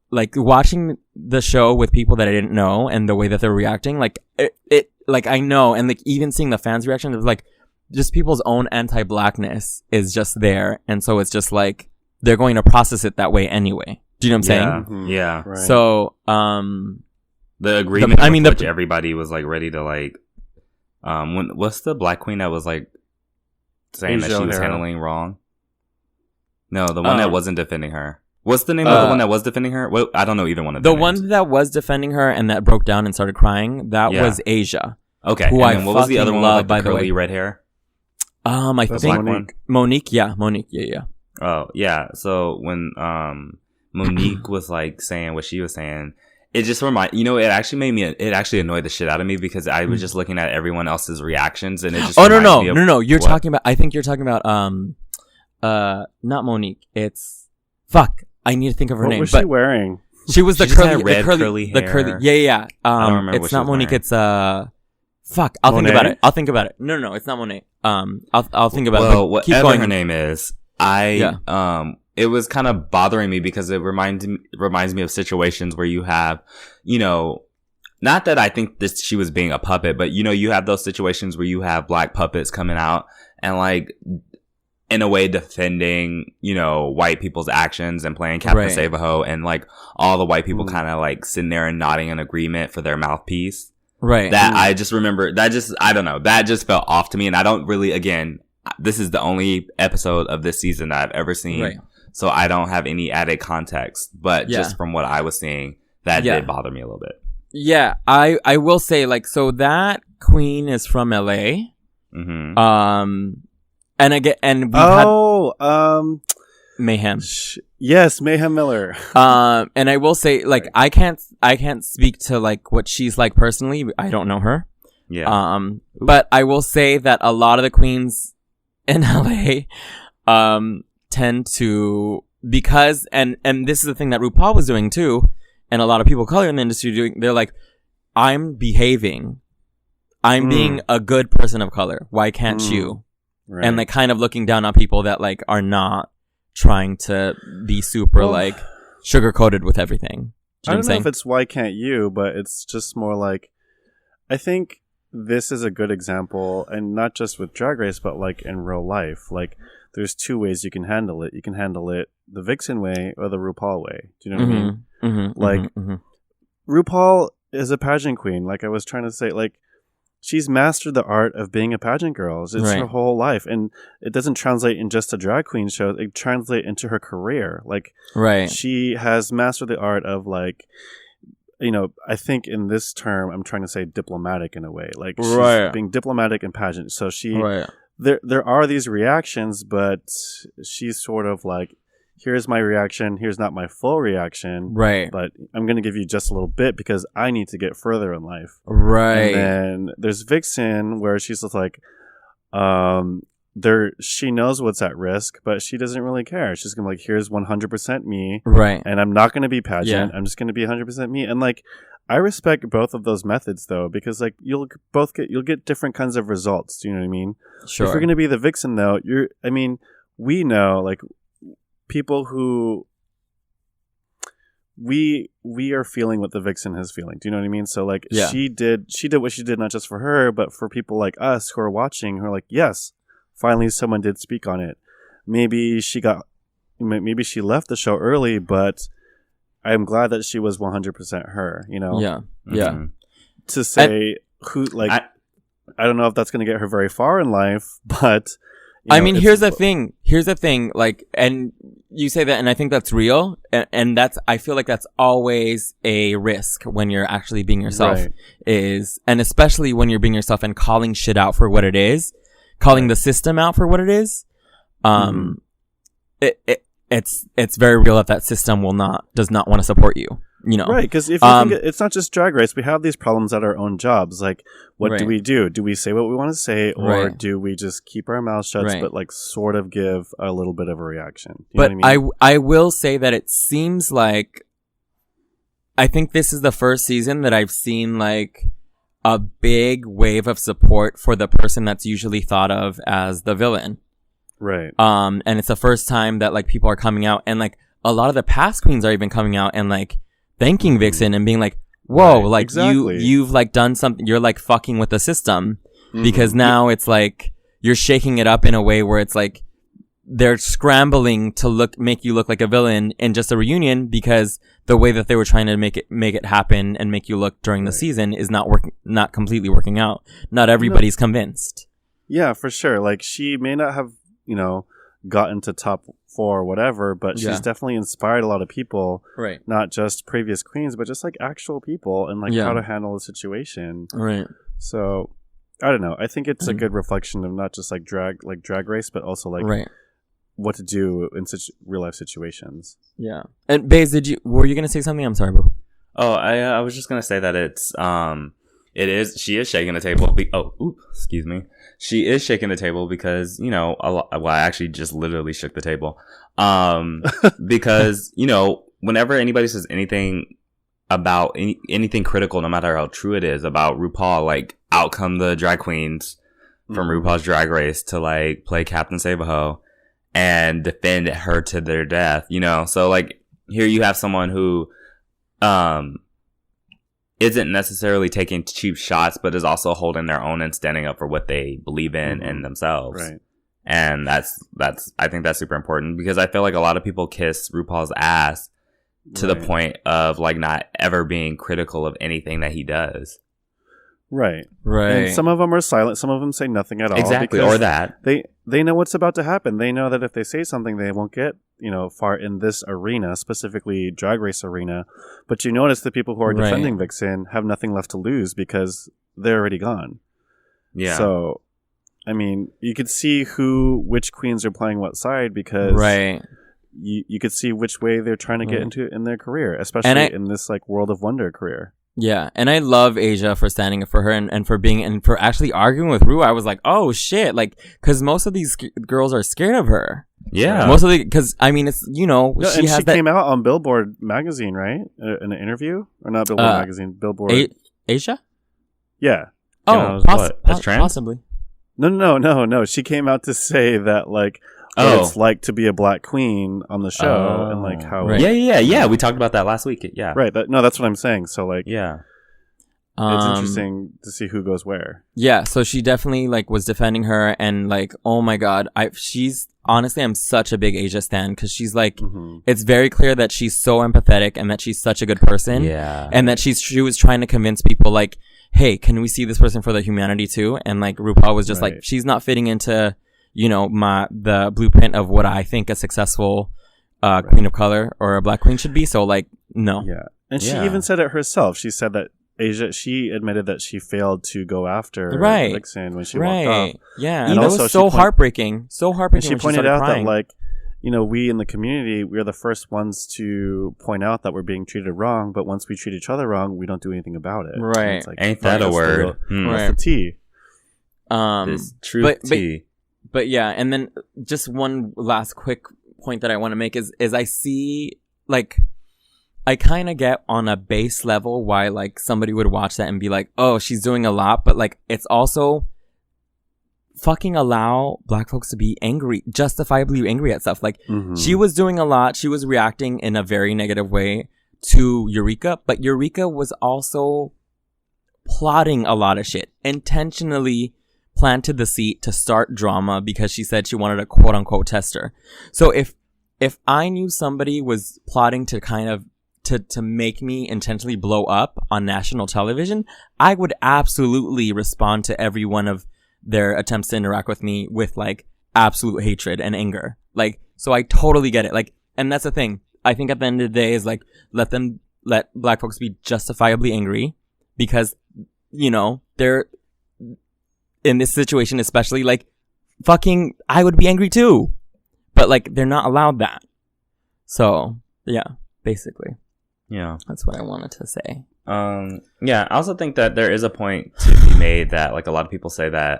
Like watching the show with people that I didn't know and the way that they're reacting, like it like I know, and like even seeing the fans' reaction, it was like just people's own anti-blackness is just there, and so it's just like they're going to process it that way anyway. Do you know what I'm saying? Yeah. Right. So the agreement, which everybody was like ready to like, what's the Black queen that was like saying that she was handling wrong? No, the one that wasn't defending her. What's the name of the one that was defending her? Well, I don't know either one of them. The one that was defending her and that broke down and started crying, that was Asia. Okay. Who and what was the other one with like the curly red hair? I think Monique. Yeah. Oh, yeah. So when Monique was like saying what she was saying, it just it actually annoyed the shit out of me because I was just looking at everyone else's reactions and it just no. You're talking about, I think you're talking about not Monique. It's fuck. I need to think of her name. What was she wearing? She was the curly hair. Yeah. I don't remember. It's not Monique. It's fuck. I'll think about it. No, it's not Monet. I'll think about it. Well, whatever her name is, it was kind of bothering me because it reminds me of situations where you have, not that I think she was being a puppet, but you have those situations where you have Black puppets coming out and like, in a way defending, white people's actions and playing Captain Save-A-Ho, and like all the white people kind of like sitting there and nodding in agreement for their mouthpiece. Right. That I just remember, I don't know, that just felt off to me. And I don't really, again, this is the only episode of this season that I've ever seen. Right. So I don't have any added context, but just from what I was seeing, that did bother me a little bit. Yeah. I will say, like, so that queen is from LA. Mm-hmm. And again, and we Mayhem. Yes, Mayhem Miller. And I will say, like, I can't speak to like what she's like personally. I don't know her. Yeah. But I will say that a lot of the queens in LA, tend to, because, and this is the thing that RuPaul was doing too, and a lot of people of color in the industry doing, they're like, I'm behaving. I'm being a good person of color. Why can't you? Right. And like kind of looking down on people that like are not trying to be super like sugar coated with everything. I don't know if it's why can't you, but it's just more like, I think this is a good example, and not just with Drag Race, but like in real life. Like there's two ways you can handle it. You can handle it the Vixen way or the RuPaul way. Do you know what I mean? Mm-hmm, like RuPaul is a pageant queen. Like I was trying to say, like she's mastered the art of being a pageant girl. It's her whole life. And it doesn't translate in just a drag queen show. It translates into her career. Like, she has mastered the art of like, you know, I think in this term, I'm trying to say diplomatic in a way. Like she's being diplomatic in pageant. So there are these reactions, but she's sort of like, here's my reaction. Here's not my full reaction. Right. But I'm going to give you just a little bit because I need to get further in life. Right. And then there's Vixen where she's just like, she knows what's at risk, but she doesn't really care. She's going to be like, here's 100% me. Right. And I'm not going to be pageant. I'm just going to be 100% me. And like, I respect both of those methods though, because like you'll get different kinds of results. Do you know what I mean? Sure. If you're going to be the Vixen though, we know like, people who we are feeling what the Vixen is feeling. Do you know what I mean? So like she did what she did, not just for her, but for people like us who are watching, who are like, yes, finally someone did speak on it. Maybe she left the show early, but I'm glad that she was 100% her, you know? Yeah. Yeah. Mm-hmm. To say I don't know if that's going to get her very far in life, but I mean, here's the thing, like, and you say that, and I think that's real, and I feel like that's always a risk when you're actually being yourself, and especially when you're being yourself and calling shit out for what it is, calling the system out for what it is, it's very real that system does not want to support you. You know, right? Because if you think it's not just Drag Race, we have these problems at our own jobs. Like, what do we do? Do we say what we want to say, or do we just keep our mouths shut, but like sort of give a little bit of a reaction? You know what I mean? I will say that it seems like I think this is the first season that I've seen like a big wave of support for the person that's usually thought of as the villain. Right. And it's the first time that like people are coming out, and like a lot of the past queens are even coming out and like thanking Vixen and being like, whoa, like you've like done something, you're like fucking with the system, because now it's like you're shaking it up in a way where it's like they're scrambling to make you look like a villain in just a reunion, because the way that they were trying to make it happen and make you look during the season is not completely working out. Not everybody's convinced. Yeah, for sure. Like she may not have, gotten to top 4 or whatever, but she's definitely inspired a lot of people, right? Not just previous queens, but just like actual people, and like how to handle a situation, right? So I don't know, I think it's a good reflection of not just like drag race, but also like what to do in such real life situations. Yeah. And Baze, were you gonna say something? I'm sorry, bro. Oh, I was just gonna say that she is shaking the table. Excuse me. She is shaking the table because, I actually just literally shook the table. Because, whenever anybody says anything about anything critical, no matter how true it is about RuPaul, like out come the drag queens from RuPaul's Drag Race to like play Captain Save-A-Ho and defend her to their death, So like here you have someone who, isn't necessarily taking cheap shots, but is also holding their own and standing up for what they believe in and themselves. Right. And I think that's super important, because I feel like a lot of people kiss RuPaul's ass to the point of like not ever being critical of anything that he does. Right. Right. And some of them are silent. Some of them say nothing at all. Exactly. Or that. They know what's about to happen. They know that if they say something, they won't get, far in this arena, specifically Drag Race arena. But you notice the people who are defending Vixen have nothing left to lose because they're already gone. Yeah. So, I mean, you could see which queens are playing what side, because you could see which way they're trying to get into in their career, especially in this like World of Wonder career. Yeah, and I love Asia for standing up for her and for actually arguing with Ru. I was like, oh shit, like, because most of these girls are scared of her. Yeah, mostly because I mean, it's she came out on Billboard magazine, right? In an interview, or not Billboard magazine, Billboard. Asia. Yeah. Oh, possibly. No. She came out to say that like what it's like to be a black queen on the show and like how. Right. Yeah. We talked about that last week. Yeah. Right. That's what I'm saying. So like, yeah. It's interesting to see who goes where. Yeah, so she definitely like was defending her, and like, oh my god, she's honestly, I'm such a big Asia stan because she's like, it's very clear that she's so empathetic and that she's such a good person. Yeah, and that she was trying to convince people like, hey, can we see this person for their humanity too? And like RuPaul was just like, she's not fitting into the blueprint of what I think a successful queen of color or a black queen should be. So like, no. Yeah, and she even said it herself. She said that. Asia, she admitted that she failed to go after Vixen when she walked off. Yeah, and that was so heartbreaking. So heartbreaking. She pointed out that, like, we in the community, we're the first ones to point out that we're being treated wrong, but once we treat each other wrong, we don't do anything about it. Right. It's like, ain't that a word? That's the tea. This truth tea. But yeah, and then just one last quick point that I want to make is I see, like, I kind of get on a base level why like somebody would watch that and be like, oh, she's doing a lot. But like, it's also fucking allow black folks to be angry, justifiably angry at stuff. Like she was doing a lot. She was reacting in a very negative way to Eureka, but Eureka was also plotting a lot of shit, intentionally planted the seed to start drama because she said she wanted a quote unquote tester. So if I knew somebody was plotting to kind of to make me intentionally blow up on national television, I would absolutely respond to every one of their attempts to interact with me with like absolute hatred and anger. Like, so I totally get it. Like, and that's the thing. I think at the end of the day is like, let black folks be justifiably angry because, they're in this situation, especially like fucking, I would be angry too, but like, they're not allowed that. So yeah, basically. Yeah, that's what I wanted to say. Yeah, I also think that there is a point to be made that like a lot of people say that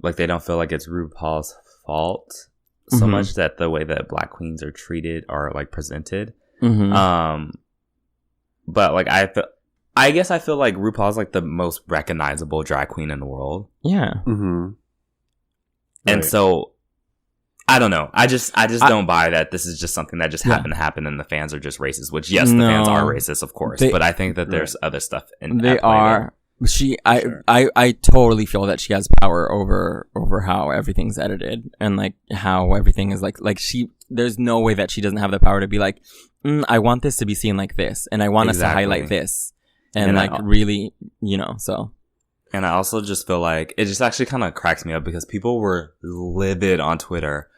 like they don't feel like it's RuPaul's fault so much that the way that black queens are treated are like presented. But like I guess I feel like RuPaul's like the most recognizable drag queen in the world. Yeah. And so I don't know. I just don't buy that this is just something that just happened to happen and the fans are just racist, which yes, the fans are racist, of course, but I think that there's other stuff in they are. I totally feel that she has power over how everything's edited and like how everything is like there's no way that she doesn't have the power to be like, I want this to be seen like this and I want us to highlight this and like really, so. And I also just feel like it just actually kind of cracks me up because people were livid on Twitter.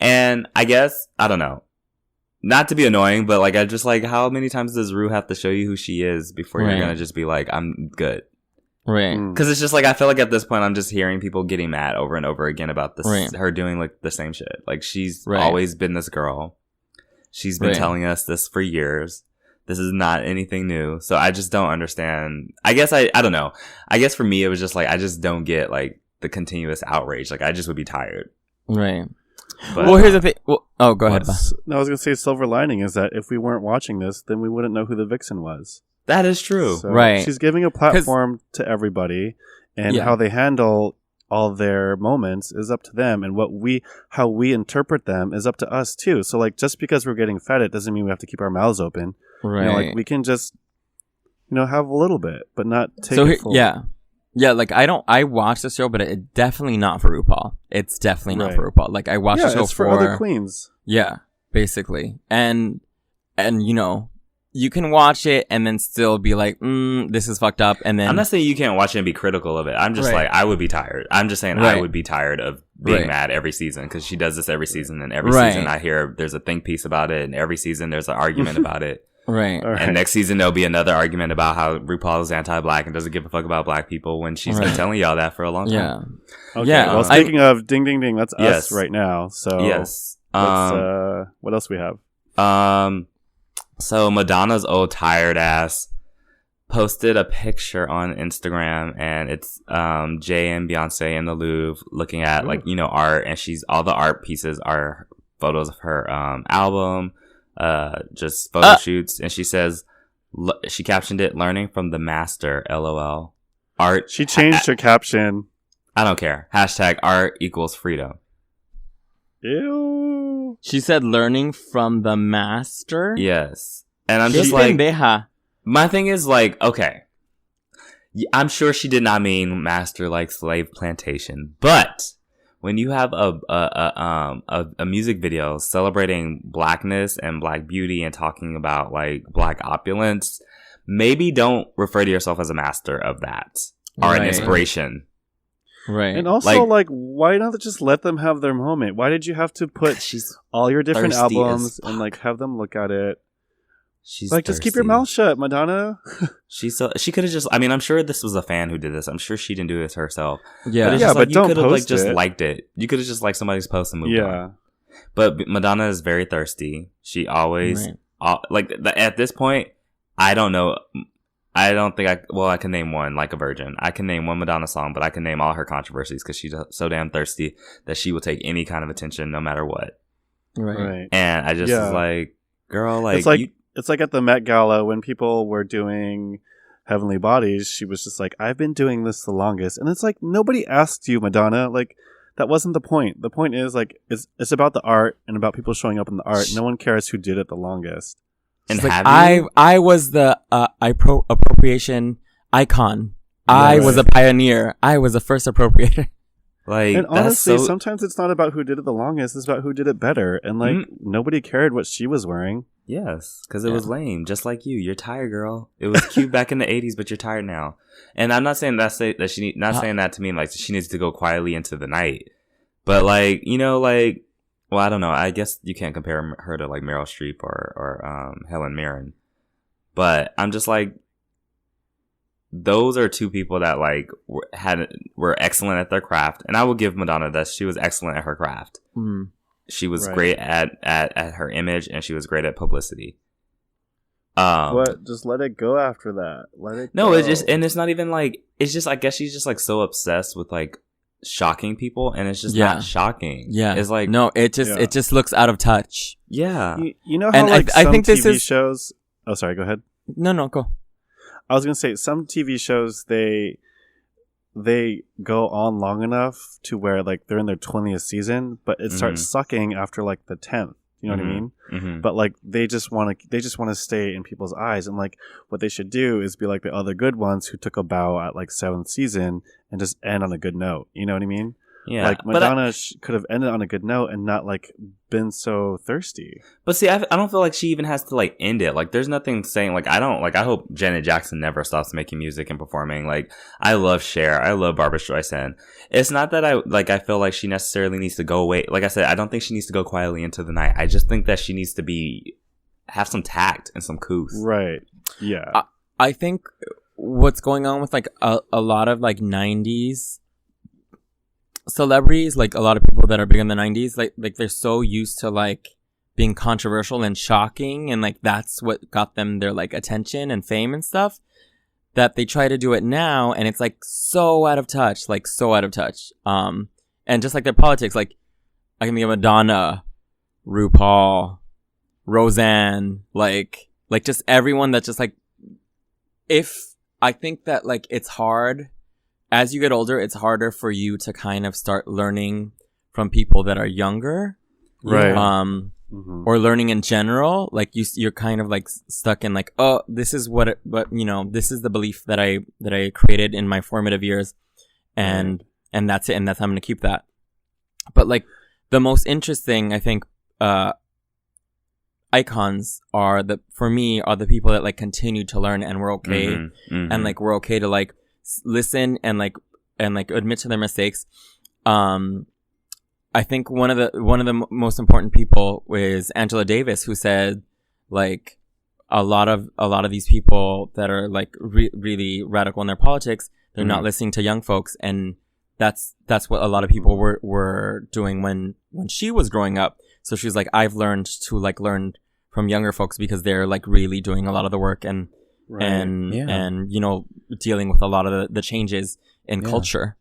And I guess, I don't know, not to be annoying, but like, I just like, how many times does Ru have to show you who she is before you're going to just be like, I'm good? Right. Because it's just like, I feel like at this point, I'm just hearing people getting mad over and over again about this, her doing like the same shit. Like she's always been this girl. She's been telling us this for years. This is not anything new. So I just don't understand. I guess I don't know. I guess for me, it was just like, I just don't get like the continuous outrage. Like I just would be tired. Right. But, well, here's the thing. Well, go ahead. No, I was going to say silver lining is that if we weren't watching this, then we wouldn't know who the vixen was. That is true. So right. She's giving a platform to everybody, and how they handle all their moments is up to them, and how we interpret them is up to us too. So like, just because we're getting fed it doesn't mean we have to keep our mouths open. Right. Like we can just, have a little bit, but not take it full. Yeah, like I watch the show, but it's definitely not for RuPaul. It's definitely not for RuPaul. Like I watch the show it's for other queens. Yeah, basically. And you can watch it and then still be like, this is fucked up. And then I'm not saying you can't watch it and be critical of it. I'm just like, I would be tired. I'm just saying I would be tired of being mad every season because she does this every season, and every season I hear there's a think piece about it, and every season there's an argument about it. Right. And next season there'll be another argument about how RuPaul is anti-black and doesn't give a fuck about black people when she's been telling y'all that for a long time. Okay, well, speaking of ding ding ding, that's us right now. So yes. What else we have? So Madonna's old tired ass posted a picture on Instagram, and it's Jay and Beyonce in the Louvre looking at like, you know, art, and all the art pieces are photos of her album, just photo shoots, and she says she captioned it, "Learning from the master, LOL." Art. She changed her caption. I don't care. #art equals freedom. Ew. She said learning from the master. Yes. And I'm just like, pendeja. my thing is like, okay, I'm sure she did not mean master like slave plantation, but when you have a music video celebrating blackness and black beauty and talking about like black opulence, maybe don't refer to yourself as a master of that or an inspiration. Right. And also, like, why not just let them have their moment? Why did you have to put all your different albums and like have them look at it? She's like, just keep your mouth shut, Madonna. She could have just. I mean, I'm sure this was a fan who did this. I'm sure she didn't do this herself. Yeah, but, but don't you could have like just it. liked it. You could have just liked somebody's post and moved on. But Madonna is very thirsty. She always at this point. I don't know. I don't think I can name one, like a virgin. I can name one Madonna song, but I can name all her controversies because she's so damn thirsty that she will take any kind of attention no matter what. Right. And I just was like, girl, like, it's like at the Met Gala when people were doing Heavenly Bodies, she was just like, I've been doing this the longest. And it's like, nobody asked you, Madonna. Like, that wasn't the point. The point is, like, it's about the art and about people showing up in the art. No one cares who did it the longest. And like, I was the appropriation icon. I was a pioneer. I was the first appropriator. Like, and honestly, sometimes it's not about who did it the longest. It's about who did it better. And like, nobody cared what she was wearing. Yes, because it was lame. Just like you, you're tired, girl. It was cute back in the '80s, but you're tired now. And I'm not saying saying that to mean like she needs to go quietly into the night. But like, you know, like. Well, I don't know. I guess you can't compare her to like Meryl Streep or Helen Mirren, but I'm just like, those are two people that like were excellent at their craft, and I will give Madonna that she was excellent at her craft. Mm. She was great at her image, and she was great at publicity. What? Just let it go after that. Let it. No, go. it's just, and it's not even like, it's just, I guess she's just like so obsessed with like shocking people, and it's just not shocking. It's like, no, it just looks out of touch. You know how and like I think this TV shows. Oh, sorry. Go ahead. No, go. I was gonna say some TV shows they go on long enough to where like they're in their 20th season, but it starts sucking after like the 10th. You know what I mean? Mm-hmm. But like they just want to stay in people's eyes, and like what they should do is be like the other good ones who took a bow at like 7th season and just end on a good note. You know what I mean? Yeah. Like Madonna could have ended on a good note and not like been so thirsty. But see, I don't feel like she even has to like end it. Like there's nothing saying like, I hope Janet Jackson never stops making music and performing. Like I love Cher. I love Barbra Streisand. It's not that I feel like she necessarily needs to go away. Like I said, I don't think she needs to go quietly into the night. I just think that she needs to have some tact and some couth. Right. Yeah. I think what's going on with like a lot of like 90s celebrities, like a lot of people that are big in the 90s, like they're so used to like being controversial and shocking, and like that's what got them their like attention and fame and stuff, that they try to do it now, and it's like so out of touch. And just like their politics, like I can think of Madonna, RuPaul, Roseanne, like just everyone that's just like, if I think that like it's hard as you get older, it's harder for you to kind of start learning from people that are younger, right? Or learning in general. Like you're kind of like stuck in like, oh, this is this is the belief that I created in my formative years, and that's it, and that's how I'm gonna keep that. But like the most interesting, I think, icons are the people that like continue to learn, and we're okay, and like we're okay to like listen and like admit to their mistakes. I think one of the most important people is Angela Davis, who said like a lot of these people that are like really radical in their politics, they're not listening to young folks, and that's what a lot of people were doing when she was growing up. So she's like, I've learned to like learn from younger folks because they're like really doing a lot of the work and and you know, dealing with a lot of the changes in culture.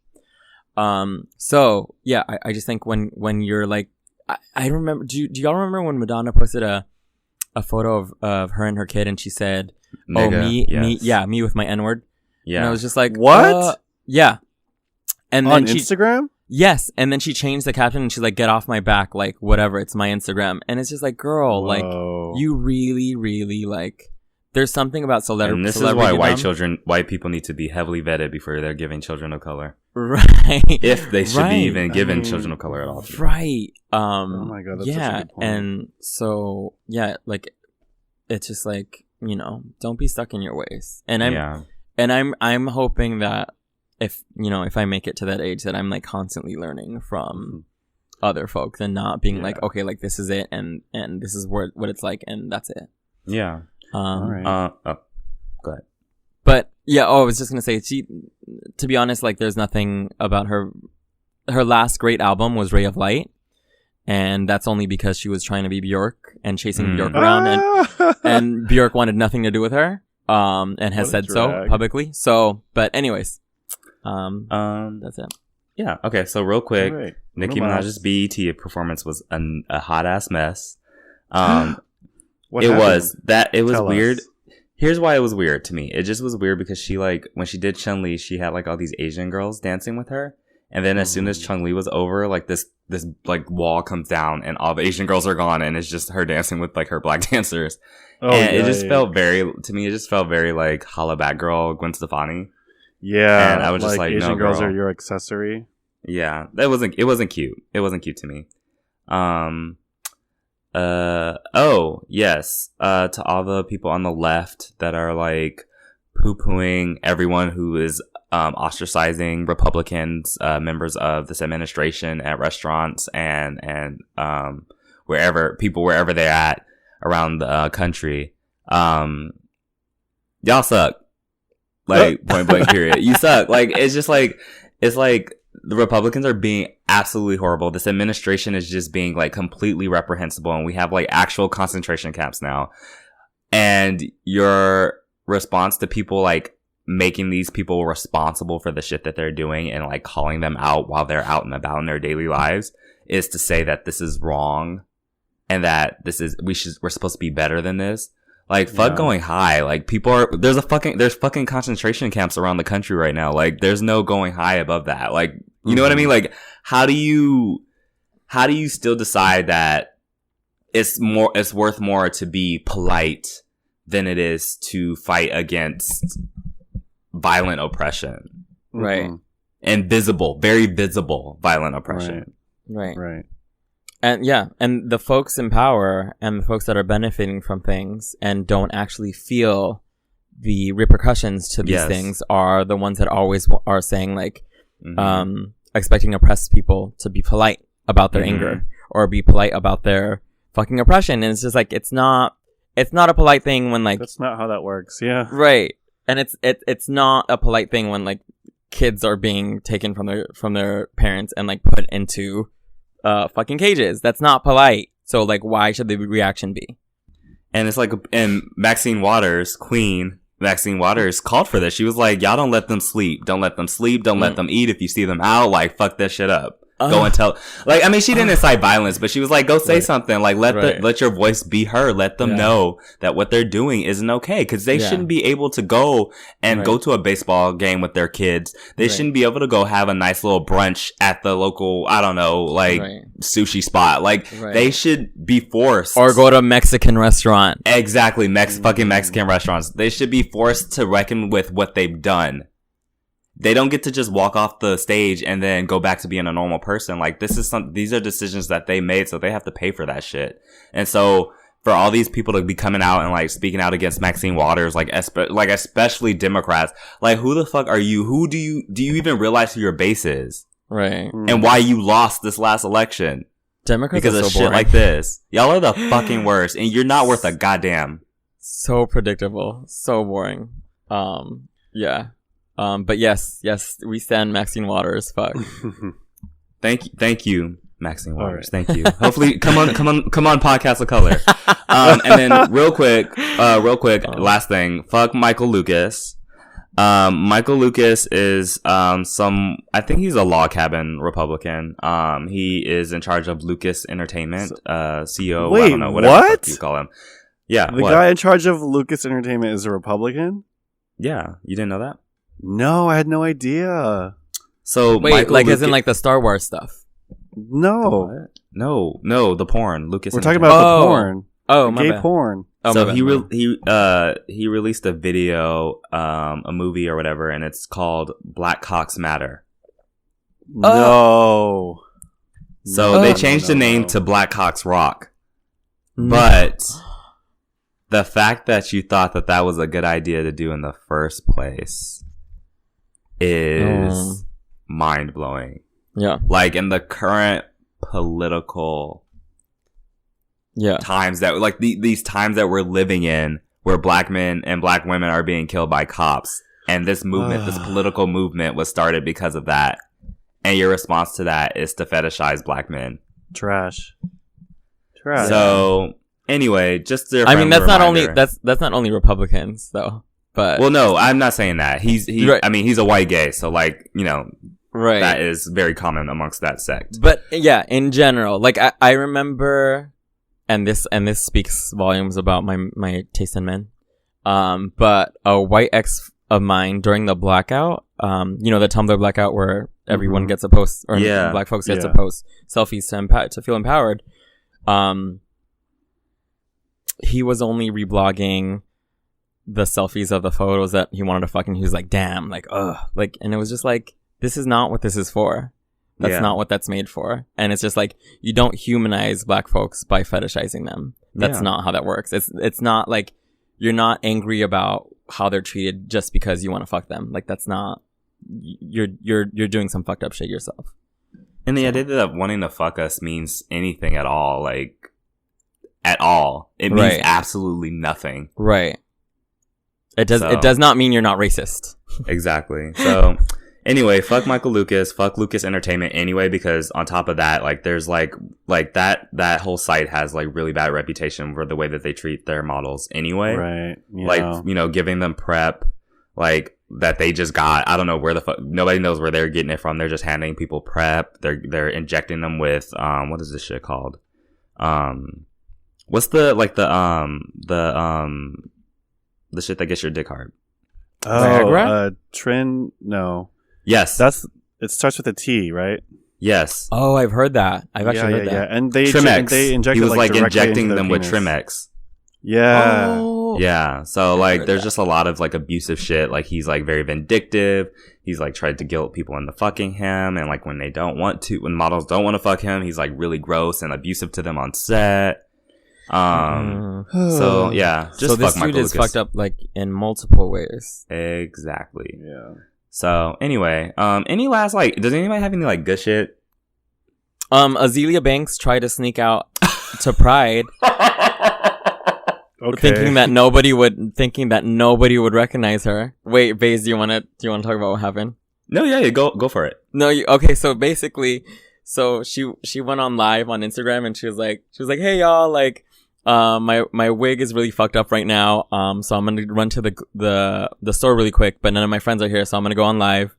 So yeah, I just think when you're like, I remember, do y'all remember when Madonna posted a photo of her and her kid and she said, Nigga, me with my N-word. Yeah. And I was just like, what? Yeah. And on then Instagram? Yes. And then she changed the caption and she's like, get off my back. Like, whatever. It's my Instagram. And it's just like, girl, like, you really, really like, there's something about celebrity. And this is why white people need to be heavily vetted before they're giving children of color. Right. If they should be even given children of color at all. Right. Oh my God. That's such a good point. And so, yeah, like, it's just like, you know, don't be stuck in your ways. And I'm hoping that if I make it to that age, that I'm like constantly learning from other folks and not being like, okay, like this is it and this is what it's like and that's it. Yeah. All right. Go ahead. But yeah, I was just gonna say, to be honest, like there's nothing about her last great album was Ray of Light, and that's only because she was trying to be Bjork and chasing Bjork around, and Bjork wanted nothing to do with her, and has said so publicly. So, but anyways, that's it. Yeah. Okay. So real quick, Nicki Minaj's BET performance was a hot ass mess. It was weird. Here's why it was weird to me. It just was weird because she like when she did Chun-Li, she had like all these Asian girls dancing with her, and then as soon as Chun-Li was over, like this like wall comes down and all the Asian girls are gone, and it's just her dancing with like her black dancers. It just felt very like holla back girl Gwen Stefani. Yeah, and I was just like Asian no, girls girl. are your accessory. Yeah, it wasn't cute. It wasn't cute to me. To all the people on the left that are like poo-pooing everyone who is ostracizing Republicans, members of this administration at restaurants and wherever they're at around the country, y'all suck. Like point blank period. You suck. Like it's just like the Republicans are being absolutely horrible. This administration is just being like completely reprehensible, and we have like actual concentration camps now. And your response to people like making these people responsible for the shit that they're doing and like calling them out while they're out and about in their daily lives is to say that this is wrong and that we're supposed to be better than this. Like, fuck going high. Like, there's fucking concentration camps around the country right now. Like, there's no going high above that. Like, you know what I mean? Like, how do you still decide that it's worth more to be polite than it is to fight against violent oppression? Right. And very visible violent oppression. Right. And and the folks in power and the folks that are benefiting from things and don't actually feel the repercussions to these things are the ones that always are saying like, expecting oppressed people to be polite about their anger or be polite about their fucking oppression. And it's just like, it's not a polite thing when like, that's not how that works. Yeah. Right. And it's not a polite thing when like kids are being taken from their parents and like put into fucking cages. That's not polite. So like, why should the reaction be? And it's like, and Queen Maxine Waters called for this. She was like, y'all don't let them sleep. Don't let them sleep. Don't let them eat. If you see them out, like, fuck that shit up. Go and tell. Like, I mean, she didn't incite violence, but she was like, go say something. Like, let your voice be heard. Let them know that what they're doing isn't okay. Cause they shouldn't be able to go and go to a baseball game with their kids. They shouldn't be able to go have a nice little brunch at the local, I don't know, like sushi spot. Like, they should be forced. Or go to a Mexican restaurant. Exactly. Fucking Mexican restaurants. They should be forced to reckon with what they've done. They don't get to just walk off the stage and then go back to being a normal person. Like, these are decisions that they made, so they have to pay for that shit. And so, for all these people to be coming out and, like, speaking out against Maxine Waters, especially Democrats, like, who the fuck are you? Do you even realize who your base is? Right. And why you lost this last election? Democrats because are of so shit boring. like this. Y'all are the fucking worst, and you're not worth a goddamn. So predictable. So boring. Yeah. But yes, we stand Maxine Waters. Fuck. Thank you. Maxine Waters. Right. Thank you. Hopefully, come on, Podcast of Color. And then real quick, last thing. Fuck Michael Lucas. Michael Lucas is I think he's a log cabin Republican. He is in charge of Lucas Entertainment, CEO. Wait, I don't know, whatever the fuck you call him. Yeah, the guy in charge of Lucas Entertainment is a Republican? Yeah, you didn't know that? No, I had no idea. So wait, Michael like as in like the Star Wars stuff? No, the porn. Lucas. We're talking about the porn. Oh, my gay porn. Oh, so he released a video, a movie or whatever, and it's called Black Cocks Matter. No. So they changed the name to Black Cocks Rock, but the fact that you thought that was a good idea to do in the first place is mind blowing. Yeah. Like in the current political times that like these times that we're living in where black men and black women are being killed by cops, and this movement, this political movement was started because of that. And your response to that is to fetishize black men. Trash. So anyway, just to I mean that's not only Republicans though. But well, no, I'm not saying that. He's right. I mean, he's a white gay, so like, you know, right. That is very common amongst that sect. But yeah, in general, like I remember, and this speaks volumes about my taste in men. But a white ex of mine during the blackout, you know, the Tumblr blackout where everyone gets a post, or black folks gets a post selfies to feel empowered. He was only reblogging the selfies of the photos that he wanted to fucking. He was like, damn, like, ugh, like, and it was just like, this is not what this is for. That's not what that's made for. And it's just like, you don't humanize black folks by fetishizing them. That's not how that works. It's not like you're not angry about how they're treated just because you want to fuck them. Like that's not, you're doing some fucked up shit yourself. And the idea that wanting to fuck us means anything at all, like at all. It means absolutely nothing. Right. It does not mean you're not racist. Exactly. So anyway, fuck Michael Lucas, fuck Lucas Entertainment anyway, because on top of that, like there's like that whole site has like really bad reputation for the way that they treat their models anyway. Right. Like, you know, giving them prep, like that they just got, I don't know where the fuck, nobody knows where they're getting it from. They're just handing people prep. They're injecting them with, what is this shit called? What's the shit that gets your dick hard? Viagra? No. Yes. It starts with a T, right? Yes. Oh, I've heard that. I've actually heard that. Yeah. And they Trimex. They inject he was like injecting them with Trimex. Yeah. Oh. Yeah. So like there's just a lot of like abusive shit. Like he's like very vindictive. He's like tried to guilt people into fucking him, and like when models don't want to fuck him, he's like really gross and abusive to them on set. So yeah, just so fuck this Michael dude is Lucas. fucked up like in multiple ways. Exactly. Yeah. So anyway, any last like, does anybody have any like good shit? Azealia Banks tried to sneak out to Pride, thinking that nobody would recognize her. Wait, Baze, do you want to talk about what happened? No, yeah, go for it. No, okay. So basically, she went on live on Instagram and she was like, hey y'all, like, my wig is really fucked up right now. So I'm gonna run to the store really quick, but none of my friends are here, so I'm gonna go on live.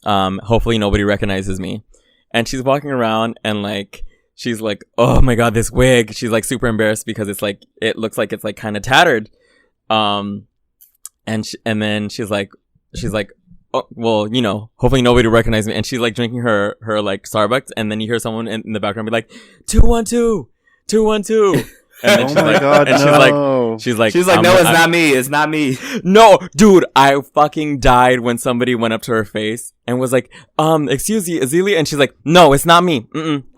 Hopefully nobody recognizes me. And she's walking around and like, she's like, oh my god, this wig. She's like super embarrassed because it's like, it looks like it's like kind of tattered. And then she's like, oh, well, you know, hopefully nobody will recognize me. And she's like drinking her like Starbucks, and then you hear someone in the background be like, 212. And then oh my god, no. She's like, no, it's not me. No, dude, I fucking died when somebody went up to her face and was like, excuse me, Azealia, and she's like, no, it's not me.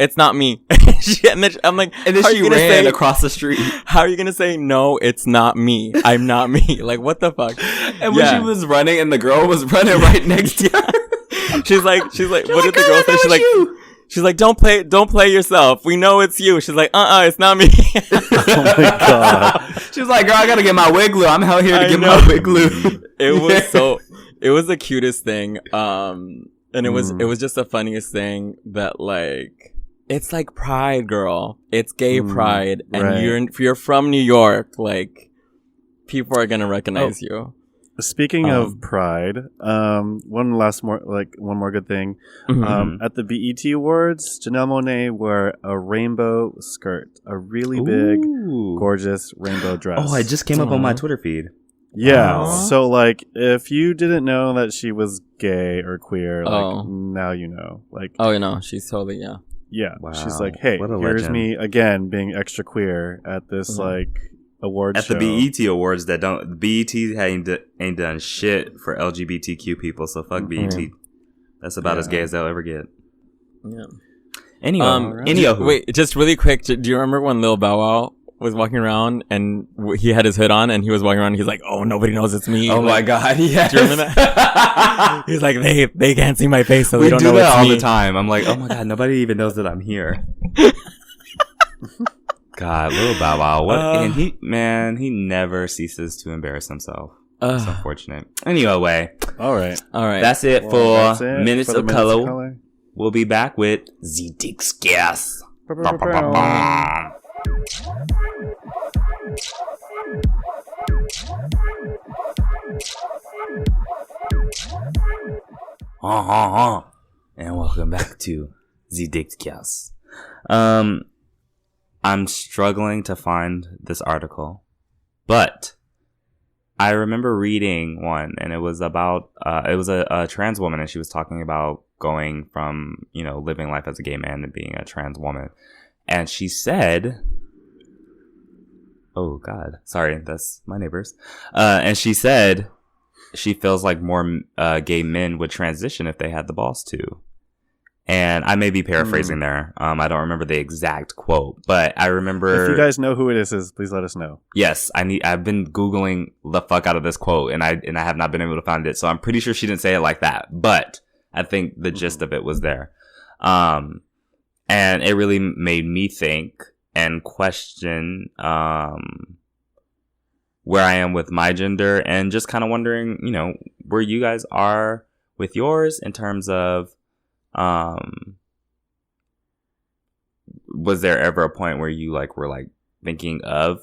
It's not me. And then I'm like, and then she ran across the street. How are you gonna say no? It's not me. I'm not me. Like, what the fuck? And when she was running, and the girl was running right next to her, she's like, what did the girl say? She's like, don't play yourself. We know it's you. She's like, it's not me. Oh my god. She's like, girl, I gotta get my wig glue. I'm out here to get my wig glue. It was the cutest thing. And it was just the funniest thing that like, It's like Pride, girl. It's gay pride, and right. you're from New York. Like, people are gonna recognize you. Speaking of Pride, one more good thing. At the BET Awards, Janelle Monáe wore a rainbow skirt, a really big, gorgeous rainbow dress. Oh, it just came up on my Twitter feed. Yeah, Wow. so like, if you didn't know that she was gay or queer, like now you know. Like, oh, you know, she's totally yeah. Wow. She's like, hey, What a here's legend. me again being extra queer at this like award At show. the BET Awards, BET ain't done shit for LGBTQ people, so fuck BET. That's about as gay as they'll ever get. Yeah. Anyway, Anywho. Wait, just really quick. Do you remember when Lil Bow Wow was walking around and he had his hood on and he was walking around and he's like, oh, nobody knows it's me. Oh like, my God, yeah. Do you remember that? He's like, they can't see my face, so they don't know that it's all me. the time. I'm like, oh my God, nobody even knows that I'm here. God, Lil Bow Wow. What? And he never ceases to embarrass himself. It's unfortunate. Anyway. All right. That's it for Minutes of Color. Color. We'll be back with the discourse. And welcome back to the discourse. I'm struggling to find this article, but I remember reading one, and it was about it was a trans woman, and she was talking about going from, you know, living life as a gay man to being a trans woman. And she said, oh God, sorry, that's my neighbors. And she said she feels like more gay men would transition if they had the balls to. And I may be paraphrasing there. I don't remember the exact quote, but I remember. If you guys know who it is, please let us know. Yes, I've been Googling the fuck out of this quote, and I have not been able to find it. So I'm pretty sure she didn't say it like that, but I think the gist of it was there. And it really made me think and question where I am with my gender, and just kind of wondering, you know, where you guys are with yours in terms of, was there ever a point where you were thinking of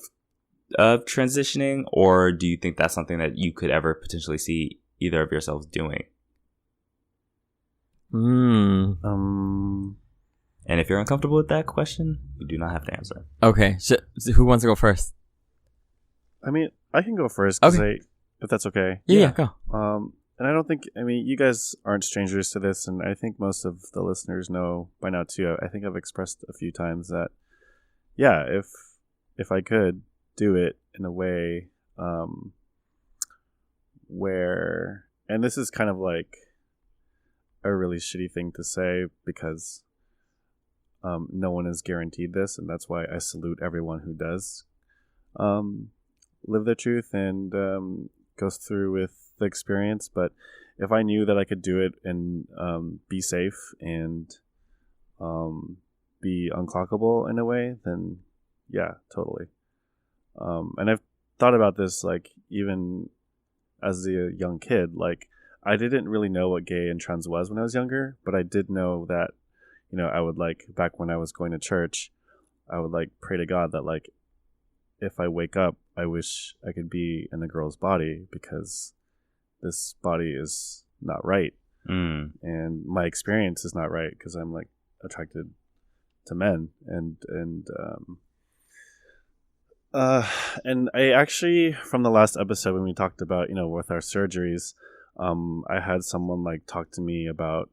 transitioning, or do you think that's something that you could ever potentially see either of yourselves doing? And if you're uncomfortable with that question, you do not have to answer. Okay. Who wants to go first? I mean, I can go first, if that's okay. Yeah, go. And I don't think, you guys aren't strangers to this, and I think most of the listeners know by now too. I think I've expressed a few times that, yeah, if I could do it in a way where, and this is kind of like a really shitty thing to say because no one is guaranteed this, and that's why I salute everyone who does live their truth and goes through with the experience. But if I knew that I could do it and be safe and be unclockable in a way, then yeah, totally. And I've thought about this even as a young kid. I didn't really know what gay and trans was when I was younger, but I did know that, I would back when I was going to church, I would pray to God that if I wake up, I wish I could be in a girl's body because this body is not right. And my experience is not right because I'm attracted to men. And I actually, from the last episode when we talked about, with our surgeries, I had someone talk to me about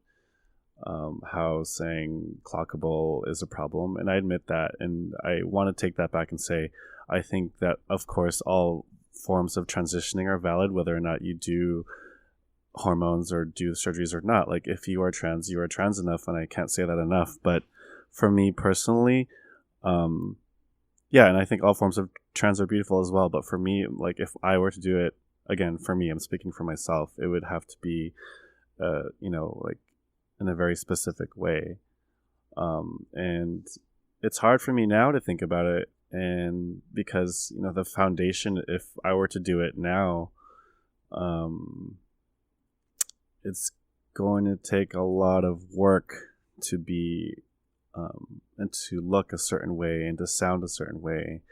how saying clockable is a problem, and I admit that, and I want to take that back and say I think that of course all forms of transitioning are valid, whether or not you do hormones or do surgeries or not. If you are trans, you are trans enough, and I can't say that enough. But for me personally, yeah, and I think all forms of trans are beautiful as well, but for me, if I were to do it again, for me, I'm speaking for myself, it would have to be in a very specific way. And it's hard for me now to think about it, and because the foundation, if I were to do it now, it's going to take a lot of work to be and to look a certain way and to sound a certain way.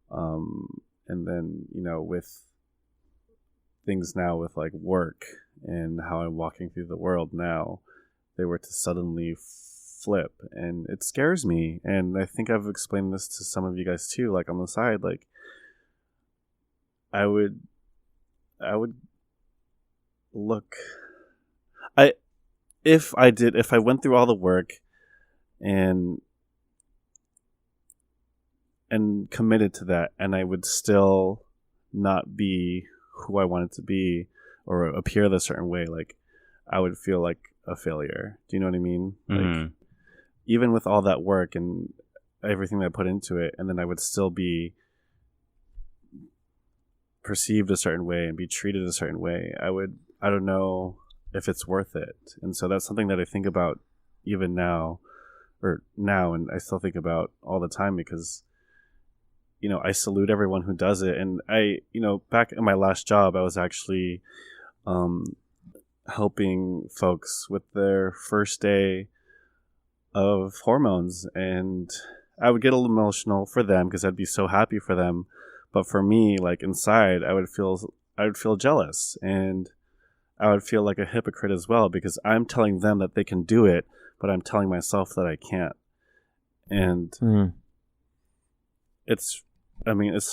And then, with things now with like work and how I'm walking through the world now, they were to suddenly flip, and it scares me. And I think I've explained this to some of you guys too, like on the side, like I would look, if I went through all the work and committed to that, and I would still not be who I wanted to be or appear a certain way, like I would feel like a failure. Do you know what I mean? Mm-hmm. Like, even with all that work and everything that I put into it, and then I would still be perceived a certain way and be treated a certain way, I don't know if it's worth it. And so that's something that I think about even now, and I still think about all the time, because I salute everyone who does it. And I, back in my last job, I was actually helping folks with their first day of hormones, and I would get a little emotional for them because I'd be so happy for them. But for me, like inside, I would feel jealous, and I would feel like a hypocrite as well, because I'm telling them that they can do it, but I'm telling myself that I can't. And it's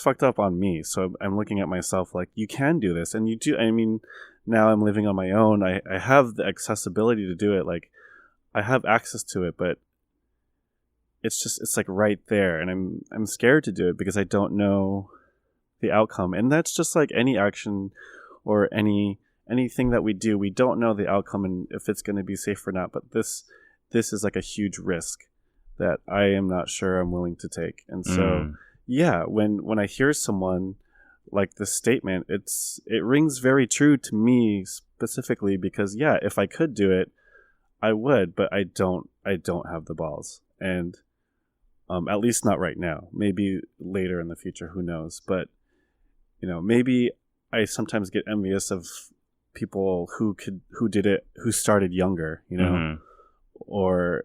fucked up on me. So I'm looking at myself like, you can do this, and you do. I mean, now I'm living on my own. I have the accessibility to do it. Like, I have access to it, but it's like right there, and I'm scared to do it because I don't know the outcome. And that's just like any action or anything that we do. We don't know the outcome and if it's going to be safe or not. But this is like a huge risk that I am not sure I'm willing to take. And so, yeah, when I hear someone like this statement, it rings very true to me specifically, because yeah, if I could do it, I would, but I don't have the balls. And at least not right now. Maybe later in the future, who knows? But maybe I sometimes get envious of people who did it, who started younger, or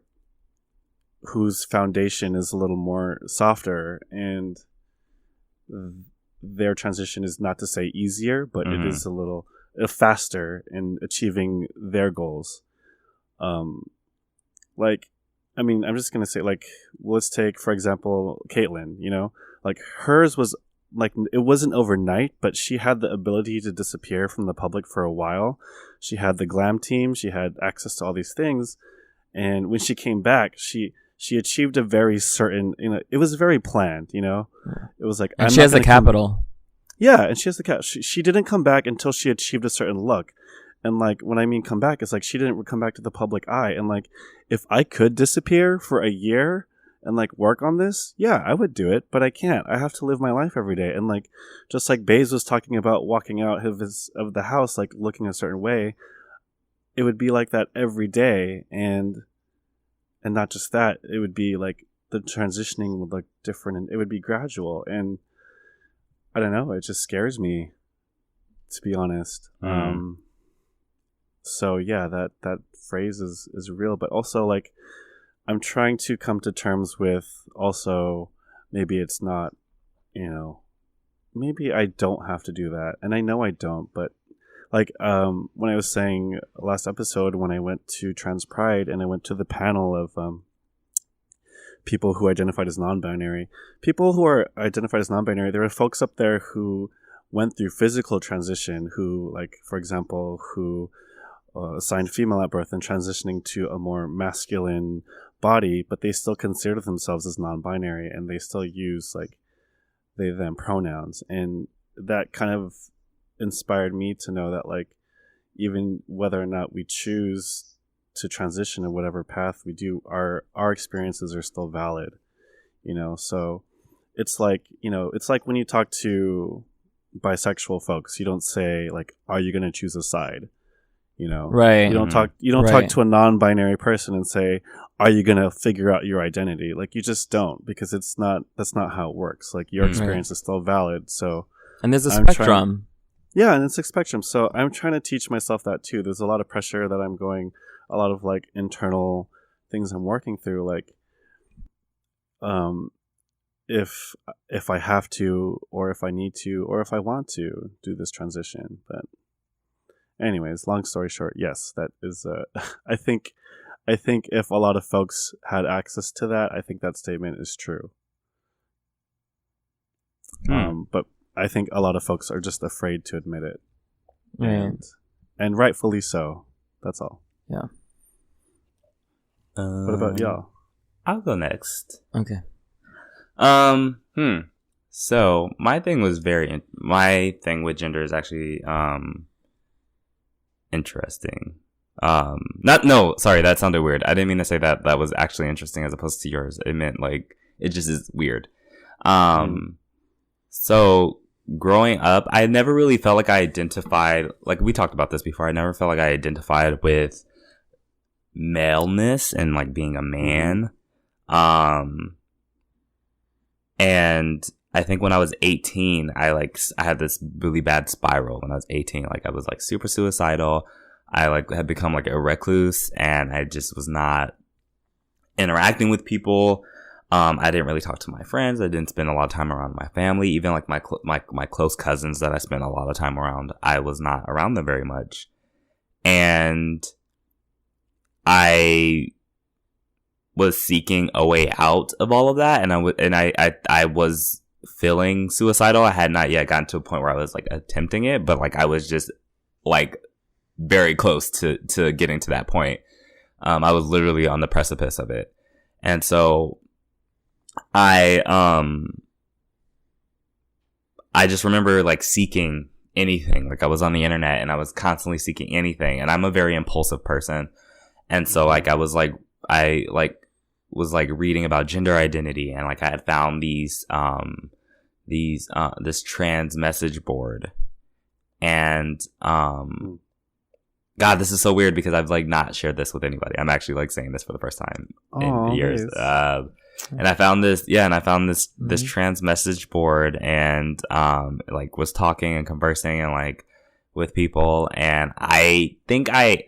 whose foundation is a little more softer, and their transition is, not to say easier, but it is a little faster in achieving their goals. Like, I mean, I'm just going to say, like, let's take, for example, Caitlyn, like hers was like, it wasn't overnight, but she had the ability to disappear from the public for a while. She had the glam team. She had access to all these things. And when she came back, she achieved a very certain, it was very planned, It was like, and she has the capital. Yeah. And she has the capital. She didn't come back until she achieved a certain look. And like, when I mean come back, it's like she didn't come back to the public eye. And like, if I could disappear for a year and like work on this, yeah, I would do it, but I can't. I have to live my life every day. And like, just like Baze was talking about walking out of the house, like looking a certain way, it would be like that every day. And not just that, it would be like the transitioning would look different, and it would be gradual. And I don't know, it just scares me, to be honest. So yeah, that phrase is real, but also like, I'm trying to come to terms with also, maybe it's not, maybe I don't have to do that. And I know I don't, but like, when I was saying last episode, when I went to Trans Pride and I went to the panel of people who identified as non-binary, there were folks up there who went through physical transition, who, like, for example, who assigned female at birth and transitioning to a more masculine body, but they still consider themselves as non-binary, and they still use like they them pronouns. And that kind of inspired me to know that, like, even whether or not we choose to transition in whatever path we do, our experiences are still valid, so it's like, it's like when you talk to bisexual folks, you don't say like, are you going to choose a side? Right. You don't talk to a non-binary person and say, are you going to figure out your identity? Like, you just don't, because that's not how it works. Like, your experience is still valid. So, and there's a spectrum. Yeah, and it's a spectrum. So I'm trying to teach myself that too. There's a lot of pressure that I'm going, a lot of like internal things I'm working through. Like, if I have to, or if I need to, or if I want to do this transition. But anyways, long story short, yes, that is. I think if a lot of folks had access to that, I think that statement is true. But I think a lot of folks are just afraid to admit it, and rightfully so. That's all. Yeah. What about y'all? I'll go next. Okay. So my thing with gender is actually interesting. Sorry, that sounded weird. I didn't mean to say that was actually interesting as opposed to yours. It meant like it just is weird. So growing up, I never really felt like I identified, like we talked about this before, I never felt like I identified with maleness and like being a man. And I think when I was 18, I had this really bad spiral when I was 18. Like I was like super suicidal. I like had become like a recluse, and I just was not interacting with people. I didn't really talk to my friends. I didn't spend a lot of time around my family. Even like my close cousins that I spent a lot of time around, I was not around them very much. And I was seeking a way out of all of that, and I was feeling suicidal. I had not yet gotten to a point where I was like attempting it, but like I was just like very close to getting to that point. I was literally on the precipice of it. And so I just remember like seeking anything. Like I was on the internet and I was constantly seeking anything, and I'm a very impulsive person. And so like I was reading about gender identity, and like I had found this trans message board, and God, this is so weird because I've like not shared this with anybody. I'm actually like saying this for the first time in years. Nice. And I found this, this trans message board, and like was talking and conversing and like with people, and I think I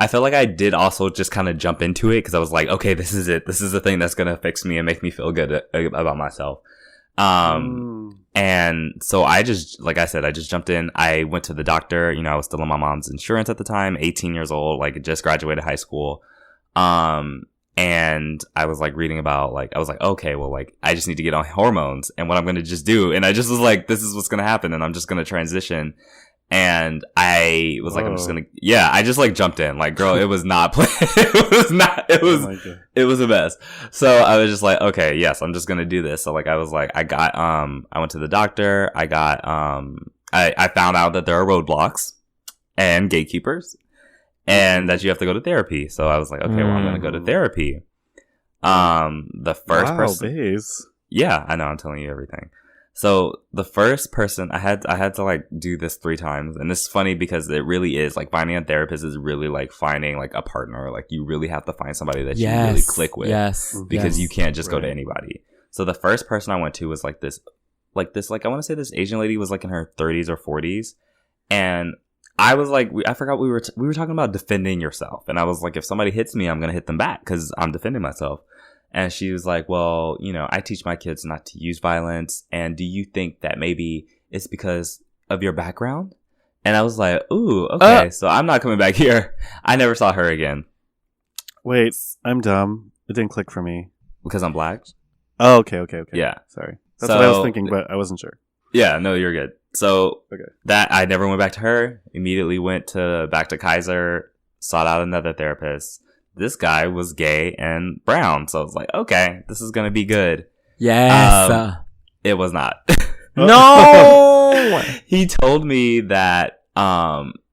felt like I did also just kind of jump into it because I was like, okay, this is it. This is the thing that's gonna fix me and make me feel good about myself. And so I just, like I said, I just jumped in. I went to the doctor. You know, I was still on my mom's insurance at the time, 18 years old, like just graduated high school. And I was like reading about like, I was like, okay, well, like I just need to get on hormones and what I'm going to just do. And I just was like, this is what's going to happen. And I'm just going to transition. And I was like, I'm just going to, I just like jumped in. Like, girl, it was not it was the best. So I was just like, okay, yes, I'm just going to do this. So like, I was like, I went to the doctor. I found out that there are roadblocks and gatekeepers and that you have to go to therapy. So I was like, okay, well, I'm going to go to therapy. The first person. Baze. Yeah, I know. I'm telling you everything. So the first person I had to like do this 3 times, and this is funny because it really is like finding a therapist is really like finding like a partner. Like you really have to find somebody that you really click with, because you can't just go to anybody. So the first person I went to was like this I want to say this Asian lady was like in her 30s or 40s, and I was like, I forgot we were talking about defending yourself, and I was like, if somebody hits me, I'm gonna hit them back because I'm defending myself. And she was like, well, you know, I teach my kids not to use violence. And do you think that maybe it's because of your background? And I was like, ooh, okay. So I'm not coming back here. I never saw her again. Wait, I'm dumb. It didn't click for me. Because I'm black? Oh, okay. Yeah. Sorry. That's what I was thinking, but I wasn't sure. Yeah, no, you're good. So that I never went back to her. Immediately went back to Kaiser, sought out another therapist. This guy was gay and brown. So I was like, okay, this is going to be good. Yes. It was not. No! He told me that,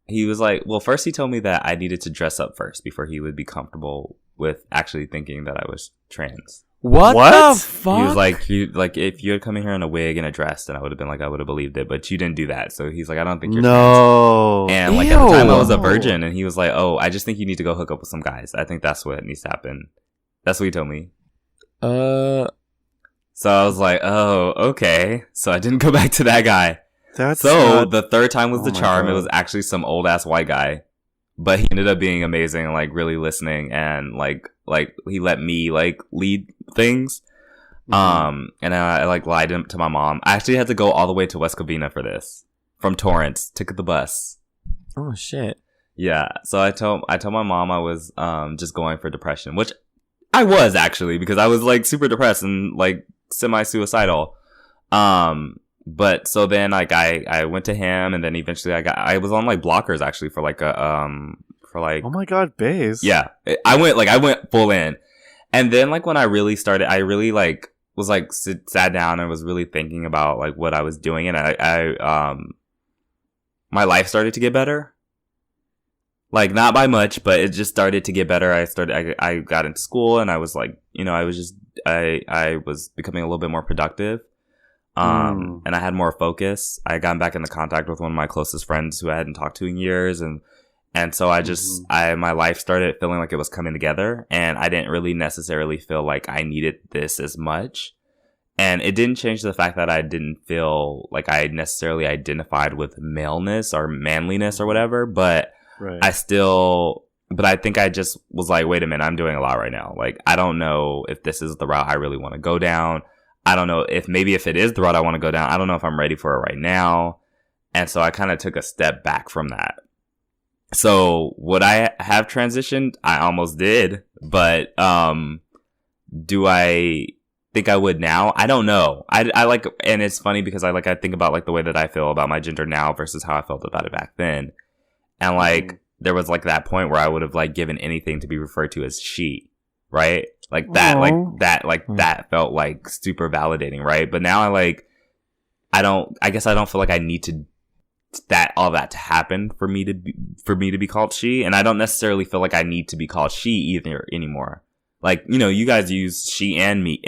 he was like, well, first he told me that I needed to dress up first before he would be comfortable with actually thinking that I was trans. What the fuck? He was like, if you had come in here in a wig and a dress, then I would have been like, I would have believed it, but you didn't do that. So he's like, I don't think you're trans. And like at the time I was a virgin, and he was like, oh, I just think you need to go hook up with some guys. I think that's what needs to happen. That's what he told me. So I was like, oh, okay. So I didn't go back to that guy. The third time was the charm. It was actually some old ass white guy, but he ended up being amazing and like really listening, and like he let me like lead things. And I like lied to my mom. I actually had to go all the way to West Covina for this from Torrance. Took the bus. Oh shit. Yeah. So I told my mom I was just going for depression, which I was actually, because I was like super depressed and like semi-suicidal. But so then like I went to him, and then eventually I was on like blockers actually for like oh my god, Baze. yeah, I went full in. And then like when I really started, I really like was like sat down and was really thinking about like what I was doing, and I my life started to get better. Like, not by much, but it just started to get better. I got into school, and I was like, I was becoming a little bit more productive. And I had more focus. I got back into contact with one of my closest friends who I hadn't talked to in years. And so my life started feeling like it was coming together, and I didn't really necessarily feel like I needed this as much. And it didn't change the fact that I didn't feel like I necessarily identified with maleness or manliness or whatever, but right. But I think I just was like, wait a minute, I'm doing a lot right now. Like, I don't know if this is the route I really want to go down. I don't know if it is the route I want to go down. I don't know if I'm ready for it right now. And so I kind of took a step back from that. So would I have transitioned? I almost did. But do I think I would now? I don't know. I like, and it's funny because I think about like the way that I feel about my gender now versus how I felt about it back then. And like, there was like that point where I would have like given anything to be referred to as she, right? Like that, that felt like super validating, right? But now I guess I don't feel like I need all that to happen for me to be called she. And I don't necessarily feel like I need to be called she either anymore. Like, you guys use she and me.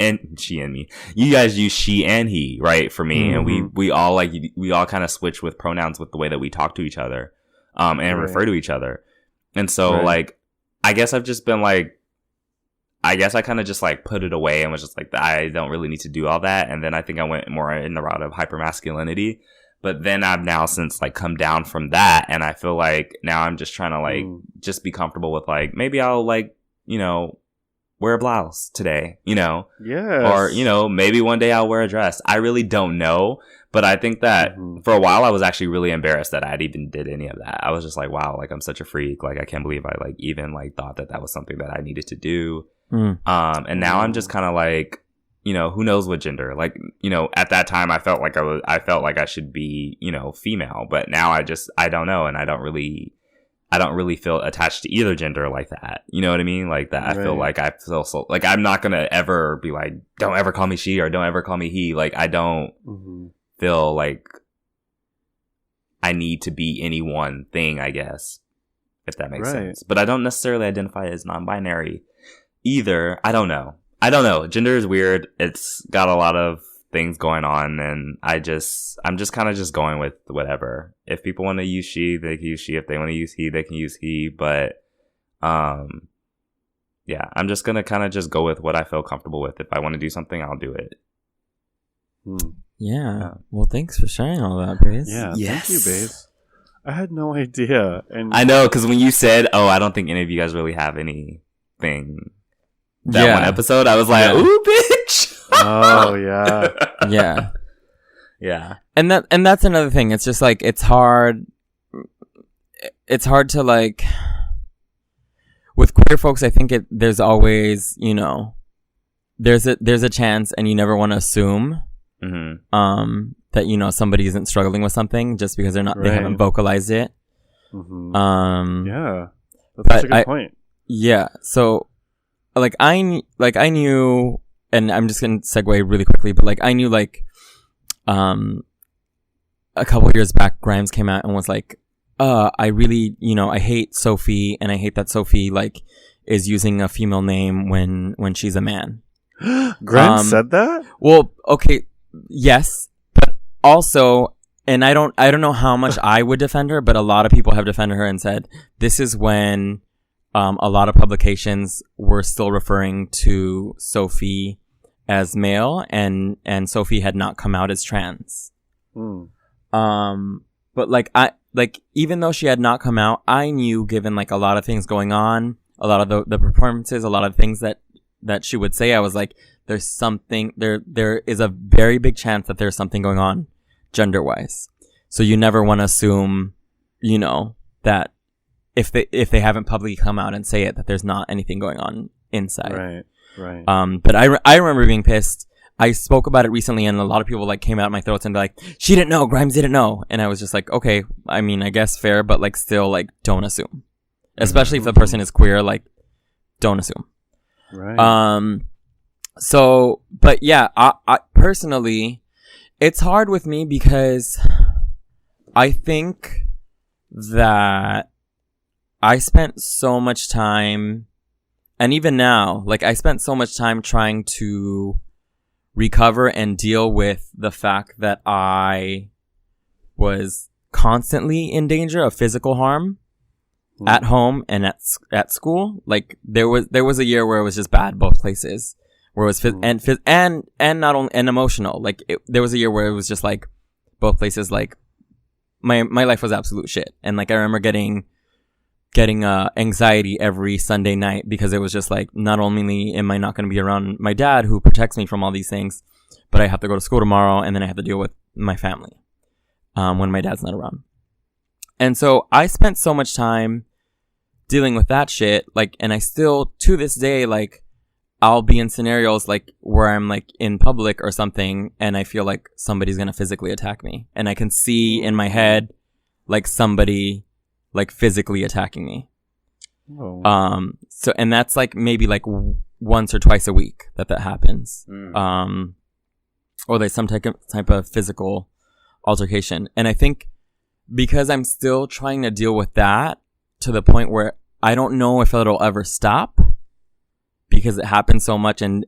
You guys use she and he, right? For me. Mm-hmm. And we all kind of switch with pronouns with the way that we talk to each other. And right. refer to each other. And so right. like, I guess I've just been like, I guess I kind of just like put it away and was just like, I don't really need to do all that. And then I think I went more in the route of hypermasculinity. But then I've now since like come down from that. And I feel like now I'm just trying to like, just be comfortable with like, maybe I'll like, wear a blouse today, Yes. Or, maybe one day I'll wear a dress. I really don't know. But I think that for a while I was actually really embarrassed that I'd even did any of that. I was just like, wow, like I'm such a freak. Like I can't believe I like even like thought that was something that I needed to do. And now I'm just kind of like, who knows what gender? Like, at that time I felt like I should be, female. But now I don't know, and I don't really feel attached to either gender like that. You know what I mean? Like that. Right. I feel so like I'm not gonna ever be like, don't ever call me she or don't ever call me he. Like I don't feel like I need to be any one thing, I guess, if that makes sense. But I don't necessarily identify as non-binary either. I don't know. Gender is weird. It's got a lot of things going on, and I'm just kind of just going with whatever. If people want to use she, they can use she. If they want to use he, they can use he. But yeah, I'm just gonna kind of just go with what I feel comfortable with. If I want to do something, I'll do it. Yeah. Well, thanks for sharing all that, Baze. Yeah. Yes. Thank you, Baze. I had no idea. And I know, because when you said, I don't think any of you guys really have anything that one episode, I was like, ooh, bitch. Oh, yeah. Yeah. Yeah. And that's another thing. It's just like, it's hard to like, with queer folks, I think there's always, there's a chance, and you never want to assume that somebody isn't struggling with something just because they haven't vocalized it. Yeah, that's a good point. Yeah, so I knew, and I'm just gonna segue really quickly, but like I knew like a couple years back, Grimes came out and was like, I really, I hate Sophie, and I hate that Sophie like is using a female name when she's a man. Grimes said that? Well, okay. Yes, but also, and I don't know how much I would defend her, but a lot of people have defended her and said this is when a lot of publications were still referring to Sophie as male, and Sophie had not come out as trans. But like even though she had not come out, I knew, given like a lot of things going on, a lot of the performances, a lot of things that she would say, I was like, there's something there is a very big chance that there's something going on gender wise. So you never want to assume, you know, that if they haven't publicly come out and say it, that there's not anything going on inside. Right. But I remember being pissed. I spoke about it recently, and a lot of people like came out of my throats and be like, "She didn't know, Grimes didn't know," and I was just like, "Okay, I mean, I guess fair, but like still, like, don't assume, especially if the person is queer, like, don't assume." Right. So, but yeah, I personally, it's hard with me because I think that I spent so much time, and even now, like, I spent so much time trying to recover and deal with the fact that I was constantly in danger of physical harm at home and at school. Like, there was a year where it was just bad both places, where it was and not only and emotional. Like, there was a year where it was just like both places. Like, my life was absolute shit, and like I remember getting anxiety every Sunday night because it was just like, not only am I not going to be around my dad who protects me from all these things, but I have to go to school tomorrow, and then I have to deal with my family when my dad's not around. And so I spent so much time dealing with that shit, like, and I still, to this day, like, I'll be in scenarios like where I'm like in public or something, and I feel like somebody's going to physically attack me, and I can see in my head like somebody like physically attacking me. Oh. So, and that's like maybe like once or twice a week that happens. Or there's some type of physical altercation. And I think because I'm still trying to deal with that to the point where I don't know if it'll ever stop, because it happened so much and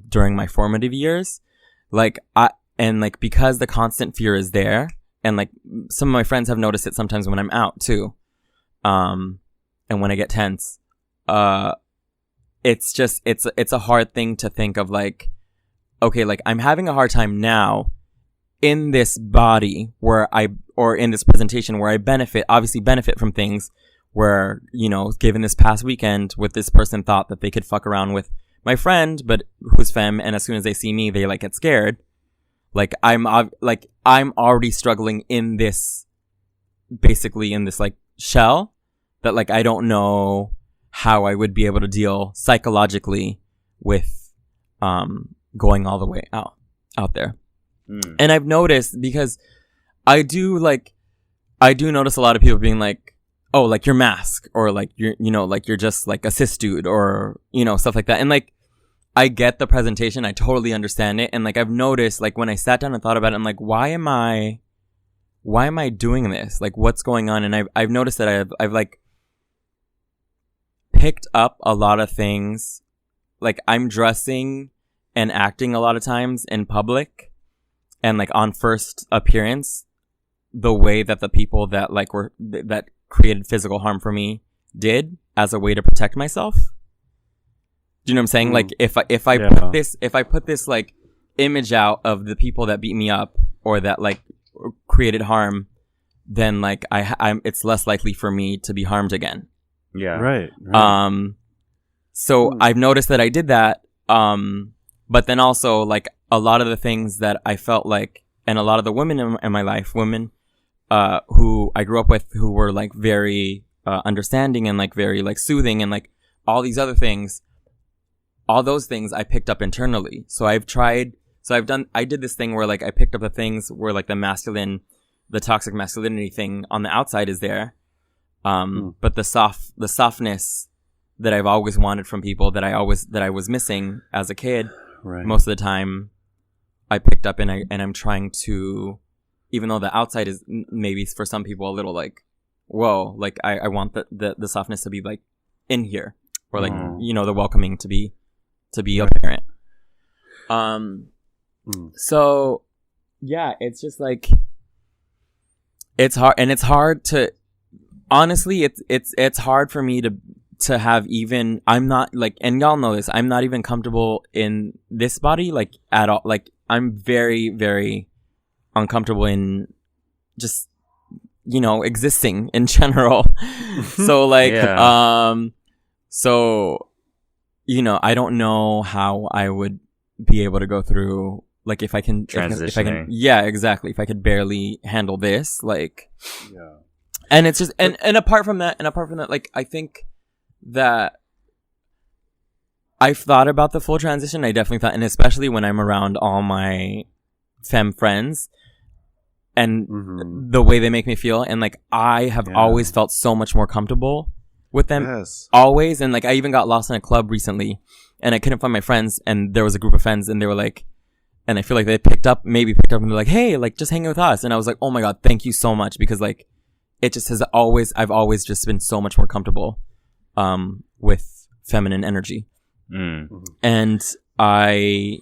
during my formative years, like because the constant fear is there, and like some of my friends have noticed it sometimes when I'm out too. And when I get tense, it's just, it's a hard thing to think of, like, okay, like, I'm having a hard time now in this body or in this presentation where I obviously benefit from things where, you know, given this past weekend with this person thought that they could fuck around with my friend, but who's femme, and as soon as they see me, they like get scared. Like, I'm already struggling in this, basically in this like shell that like I don't know how I would be able to deal psychologically with going all the way out there. And I've noticed, because I do notice a lot of people being like, oh, like, you're mask, or like you're just like a cis dude, or, you know, stuff like that. And like, I get the presentation, I totally understand it, and like I've noticed, like, when I sat down and thought about it, I'm like, why am I doing this? Like, what's going on? And I've noticed that I've like picked up a lot of things. Like, I'm dressing and acting a lot of times in public, and like on first appearance, the way that the people that like that created physical harm for me did, as a way to protect myself. Do you know what I'm saying? Like, if I put this like image out of the people that beat me up or that like created harm, then like it's less likely for me to be harmed again. Yeah. Right. So I've noticed that I did that. But then also, like, a lot of the things that I felt like, and a lot of the women in my life, who I grew up with, who were like very understanding and like very like soothing and like all these other things, all those things I picked up internally. So I did this thing where like I picked up the things where like the toxic masculinity thing on the outside is there. But the softness that I've always wanted from people, that I was missing as a kid, most of the time I picked up, and I'm trying to, even though the outside is maybe for some people a little like, whoa, like I want the softness to be like in here, or like, you know, the welcoming to be apparent. So yeah, it's just like, it's hard, and it's hard to, honestly, it's hard for me to have even, I'm not like, and y'all know this, I'm not even comfortable in this body, like, at all. Like, I'm very, very uncomfortable in just, you know, existing in general. So like, so, you know, I don't know how I would be able to go through, like, if I can, if I can, yeah, exactly. If I could barely handle this, like, yeah. And it's just, and apart from that, like, I think that I've thought about the full transition. I definitely thought, and especially when I'm around all my femme friends and the way they make me feel. And like, I have always felt so much more comfortable with them. Yes. Always. And like, I even got lost in a club recently and I couldn't find my friends. And there was a group of friends and they were like, and I feel like they picked up and they're like, hey, like, just hang with us. And I was like, oh my God, thank you so much. Because like, it just has I've always just been so much more comfortable, with feminine energy. And I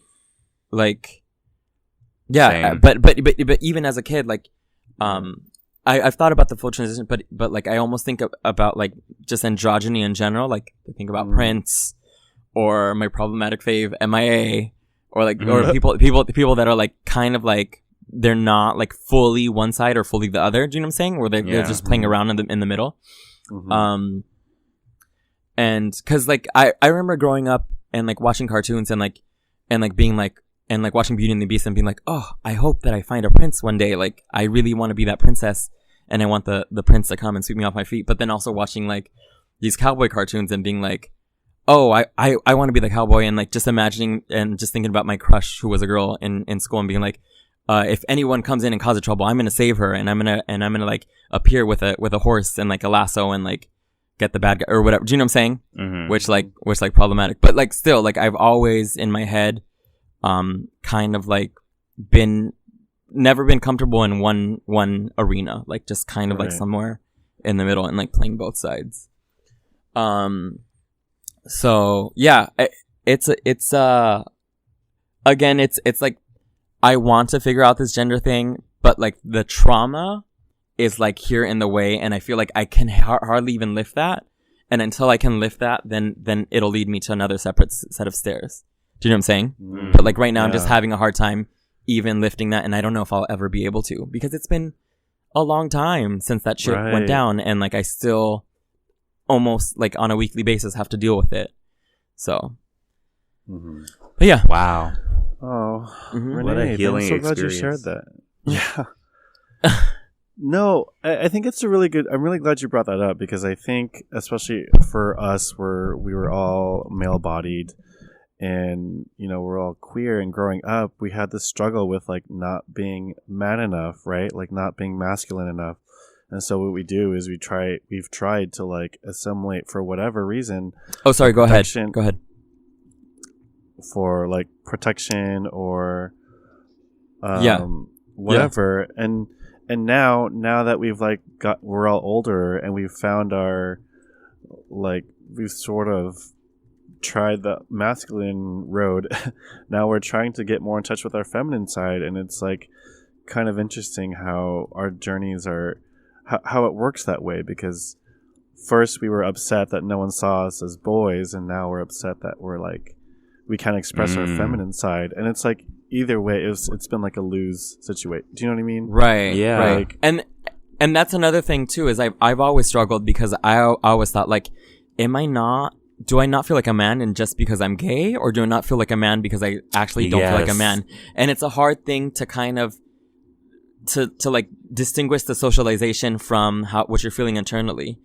like, yeah, but even as a kid, like, I've thought about the full transition, but like, I almost think about like just androgyny in general. Like, I think about Prince or my problematic fave MIA, or like, or people that are like, kind of like, they're not like fully one side or fully the other. Do you know what I'm saying? Where they're just playing around in the middle. And cause like, I remember growing up and like watching cartoons and being like, and like watching Beauty and the Beast and being like, oh, I hope that I find a prince one day. Like, I really want to be that princess and I want the prince to come and sweep me off my feet. But then also watching like these cowboy cartoons and being like, oh, I want to be the cowboy, and like just imagining and just thinking about my crush who was a girl in school and being like, if anyone comes in and causes trouble, I'm gonna save her, and I'm gonna like appear with a horse and like a lasso and like get the bad guy or whatever. Do you know what I'm saying? Which like problematic, but like still, like, I've always in my head, kind of like never been comfortable in one arena, like just kind of like somewhere in the middle and like playing both sides. So yeah, it's again, it's like, I want to figure out this gender thing, but like the trauma is like here in the way, and I feel like I can hardly even lift that. And until I can lift that, then it'll lead me to another separate set of stairs. Do you know what I'm saying? But like right now, I'm just having a hard time even lifting that, and I don't know if I'll ever be able to, because it's been a long time since that shit went down, and like I still almost like on a weekly basis have to deal with it. So, but yeah, wow. Oh, Renee, what a healing I'm so glad you shared that. Yeah. No, I think it's a really good. I'm really glad you brought that up, because I think, especially for us, where we were all male-bodied, and you know, we're all queer, and growing up, we had this struggle with like not being man enough, right? Like not being masculine enough. And so what we do is we've tried to like assimilate for whatever reason. Oh, sorry. Go ahead. For like protection or whatever. And now that we're all older and we've found our, like, we've sort of tried the masculine road. Now we're trying to get more in touch with our feminine side, and it's like kind of interesting how our journeys are, how it works that way, because first we were upset that no one saw us as boys, and now we're upset that we're like, we can't express our feminine side. And it's like, either way, it's been like a lose situation. Do you know what I mean? Right. Yeah. Right. And that's another thing too, is I've always struggled, because I always thought like, do I not feel like a man and just because I'm gay, or do I not feel like a man because I actually don't feel like a man? And it's a hard thing to kind of to like distinguish the socialization from what you're feeling internally.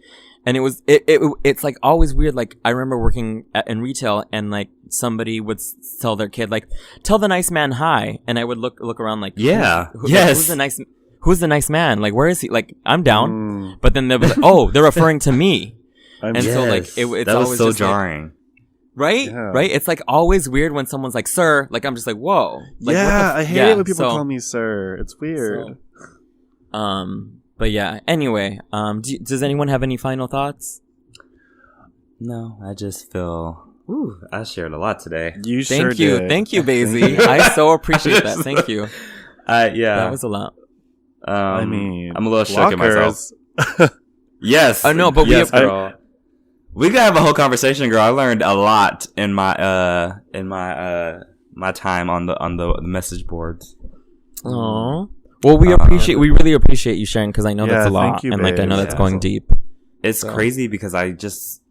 And it's like always weird. Like, I remember working in retail, and like somebody would tell their kid, like, tell the nice man hi, and I would look around like, who's the nice man? Like, where is he? Like, I'm down, but then they'll be like, oh, they're referring to me. So like it's that always was so just jarring. Like, right? Yeah. Right? It's like always weird when somene's like, sir. Like, I'm just like, whoa. Like, I hate it when people call me sir. It's weird. But yeah, anyway, does anyone have any final thoughts? No, I just feel, I shared a lot today. You sure did. Thank you, Basie. I so appreciate that. Thank you. Yeah. That was a lot. I mean, I'm a little shook at myself. Yes. Oh, no, but girl. We could have a whole conversation, girl. I learned a lot in my my time on the message boards. Aww. Well, we really appreciate you sharing, because I know that's a lot, you, and like I know that's going deep. It's crazy because I just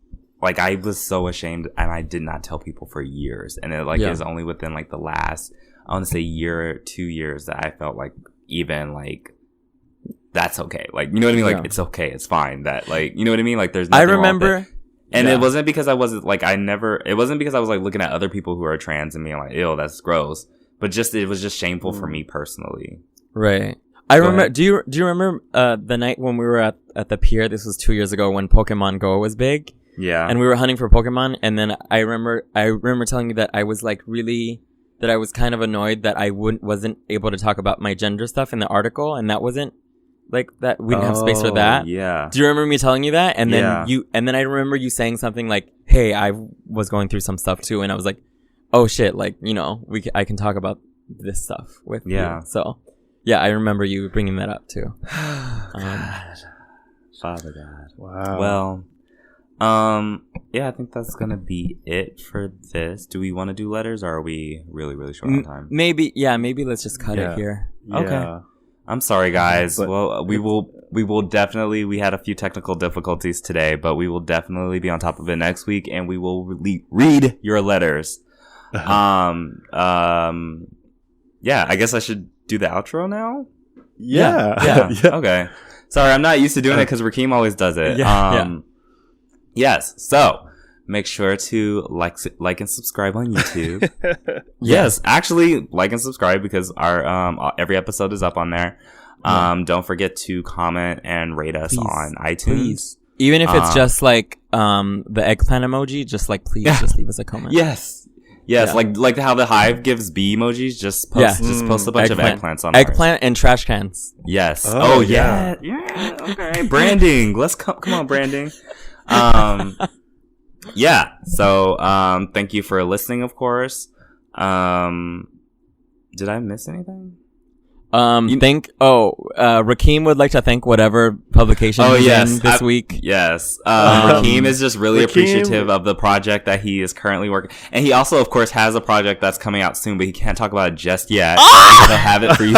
like I was so ashamed, and I did not tell people for years, and it like is only within like the last, I want to say year or 2 years that I felt like even like that's okay, like you know what I mean, like it's okay, it's fine, that like you know what I mean, like there's nothing I remember wrong with it. And it wasn't because I wasn't like it wasn't because I was like looking at other people who are trans and being like, ew, that's gross, but just it was just shameful for me personally. Right. I remember. Do you remember the night when we were at the pier? This was 2 years ago when Pokemon Go was big. Yeah. And we were hunting for Pokemon, and then I remember telling you that I was like that I was kind of annoyed that I wasn't able to talk about my gender stuff in the article, and that wasn't like that we didn't have space for that. Yeah. Do you remember me telling you that? And then I remember you saying something like, "Hey, I was going through some stuff too," and I was like, "Oh shit!" Like I can talk about this stuff with you. So. Yeah, I remember you bringing that up too. Father God. Wow. Well, yeah, I think that's gonna be it for this. Do we want to do letters, or are we really, really short on time? Maybe let's just cut it here. Yeah. Okay. I'm sorry, guys. Well, we will definitely. We had a few technical difficulties today, but we will definitely be on top of it next week, and we will read your letters. Yeah, I guess I should do the outro now? Yeah. Okay. Sorry, I'm not used to doing it because Rakeem always does it. Yes. So make sure to like and subscribe on YouTube. Yes, actually like and subscribe because our every episode is up on there. Don't forget to comment and rate us on iTunes. Please. Even if it's just like the eggplant emoji, just like please just leave us a comment. Yes, like how the Hive gives bee emojis. Just post a bunch of eggplants on eggplant and trash cans. Yes. Oh yeah. Okay. Branding. Let's come on, branding. Yeah. So thank you for listening. Of course. Did I miss anything? Rakeem would like to thank whatever publication he's in this week. Yes. Rakeem is just really appreciative of the project that he is currently working. And he also, of course, has a project that's coming out soon, but he can't talk about it just yet. He'll have it for you.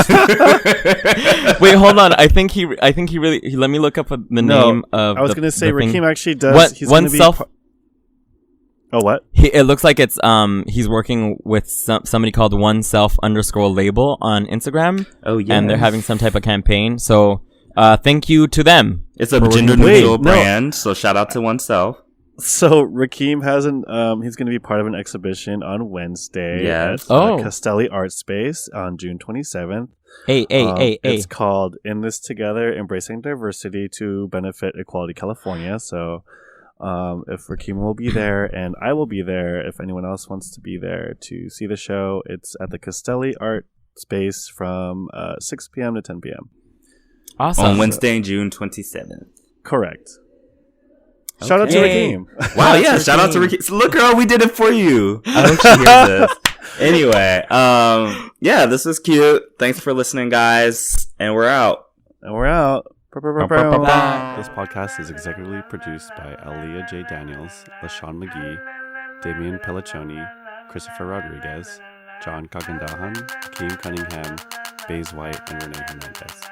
Wait, hold on. I think he really, let me look up the name of I was going to say Rakeem actually does. What, he's going to be Oh, what? It looks like it's he's working with somebody called oneself_label on Instagram. Oh yeah, and they're having some type of campaign. So thank you to them. It's a gender neutral brand, so shout out to oneself. So Rakeem has he's going to be part of an exhibition on Wednesday at Castelli Art Space on June 27th. Hey. It's called In This Together, Embracing Diversity to Benefit Equality California. So if Rakeem will be there and I will be there, if anyone else wants to be there to see the show, it's at the Castelli Art Space from 6 p.m. to 10 p.m. Awesome. On Wednesday, June 27th. Correct. Shout out to Rakeem. Wow, yeah, shout out to Rakeem. So look, girl, we did it for you. I hope she hears this. Anyway, yeah, this was cute. Thanks for listening, guys. And we're out. This podcast is executively produced by Aaliyah J. Daniels, LaShawn McGee, Damian Pelliccioni, Christopher Rodriguez, John Kagandahan, Keem Cunningham, Baze White, and Renee Hernandez.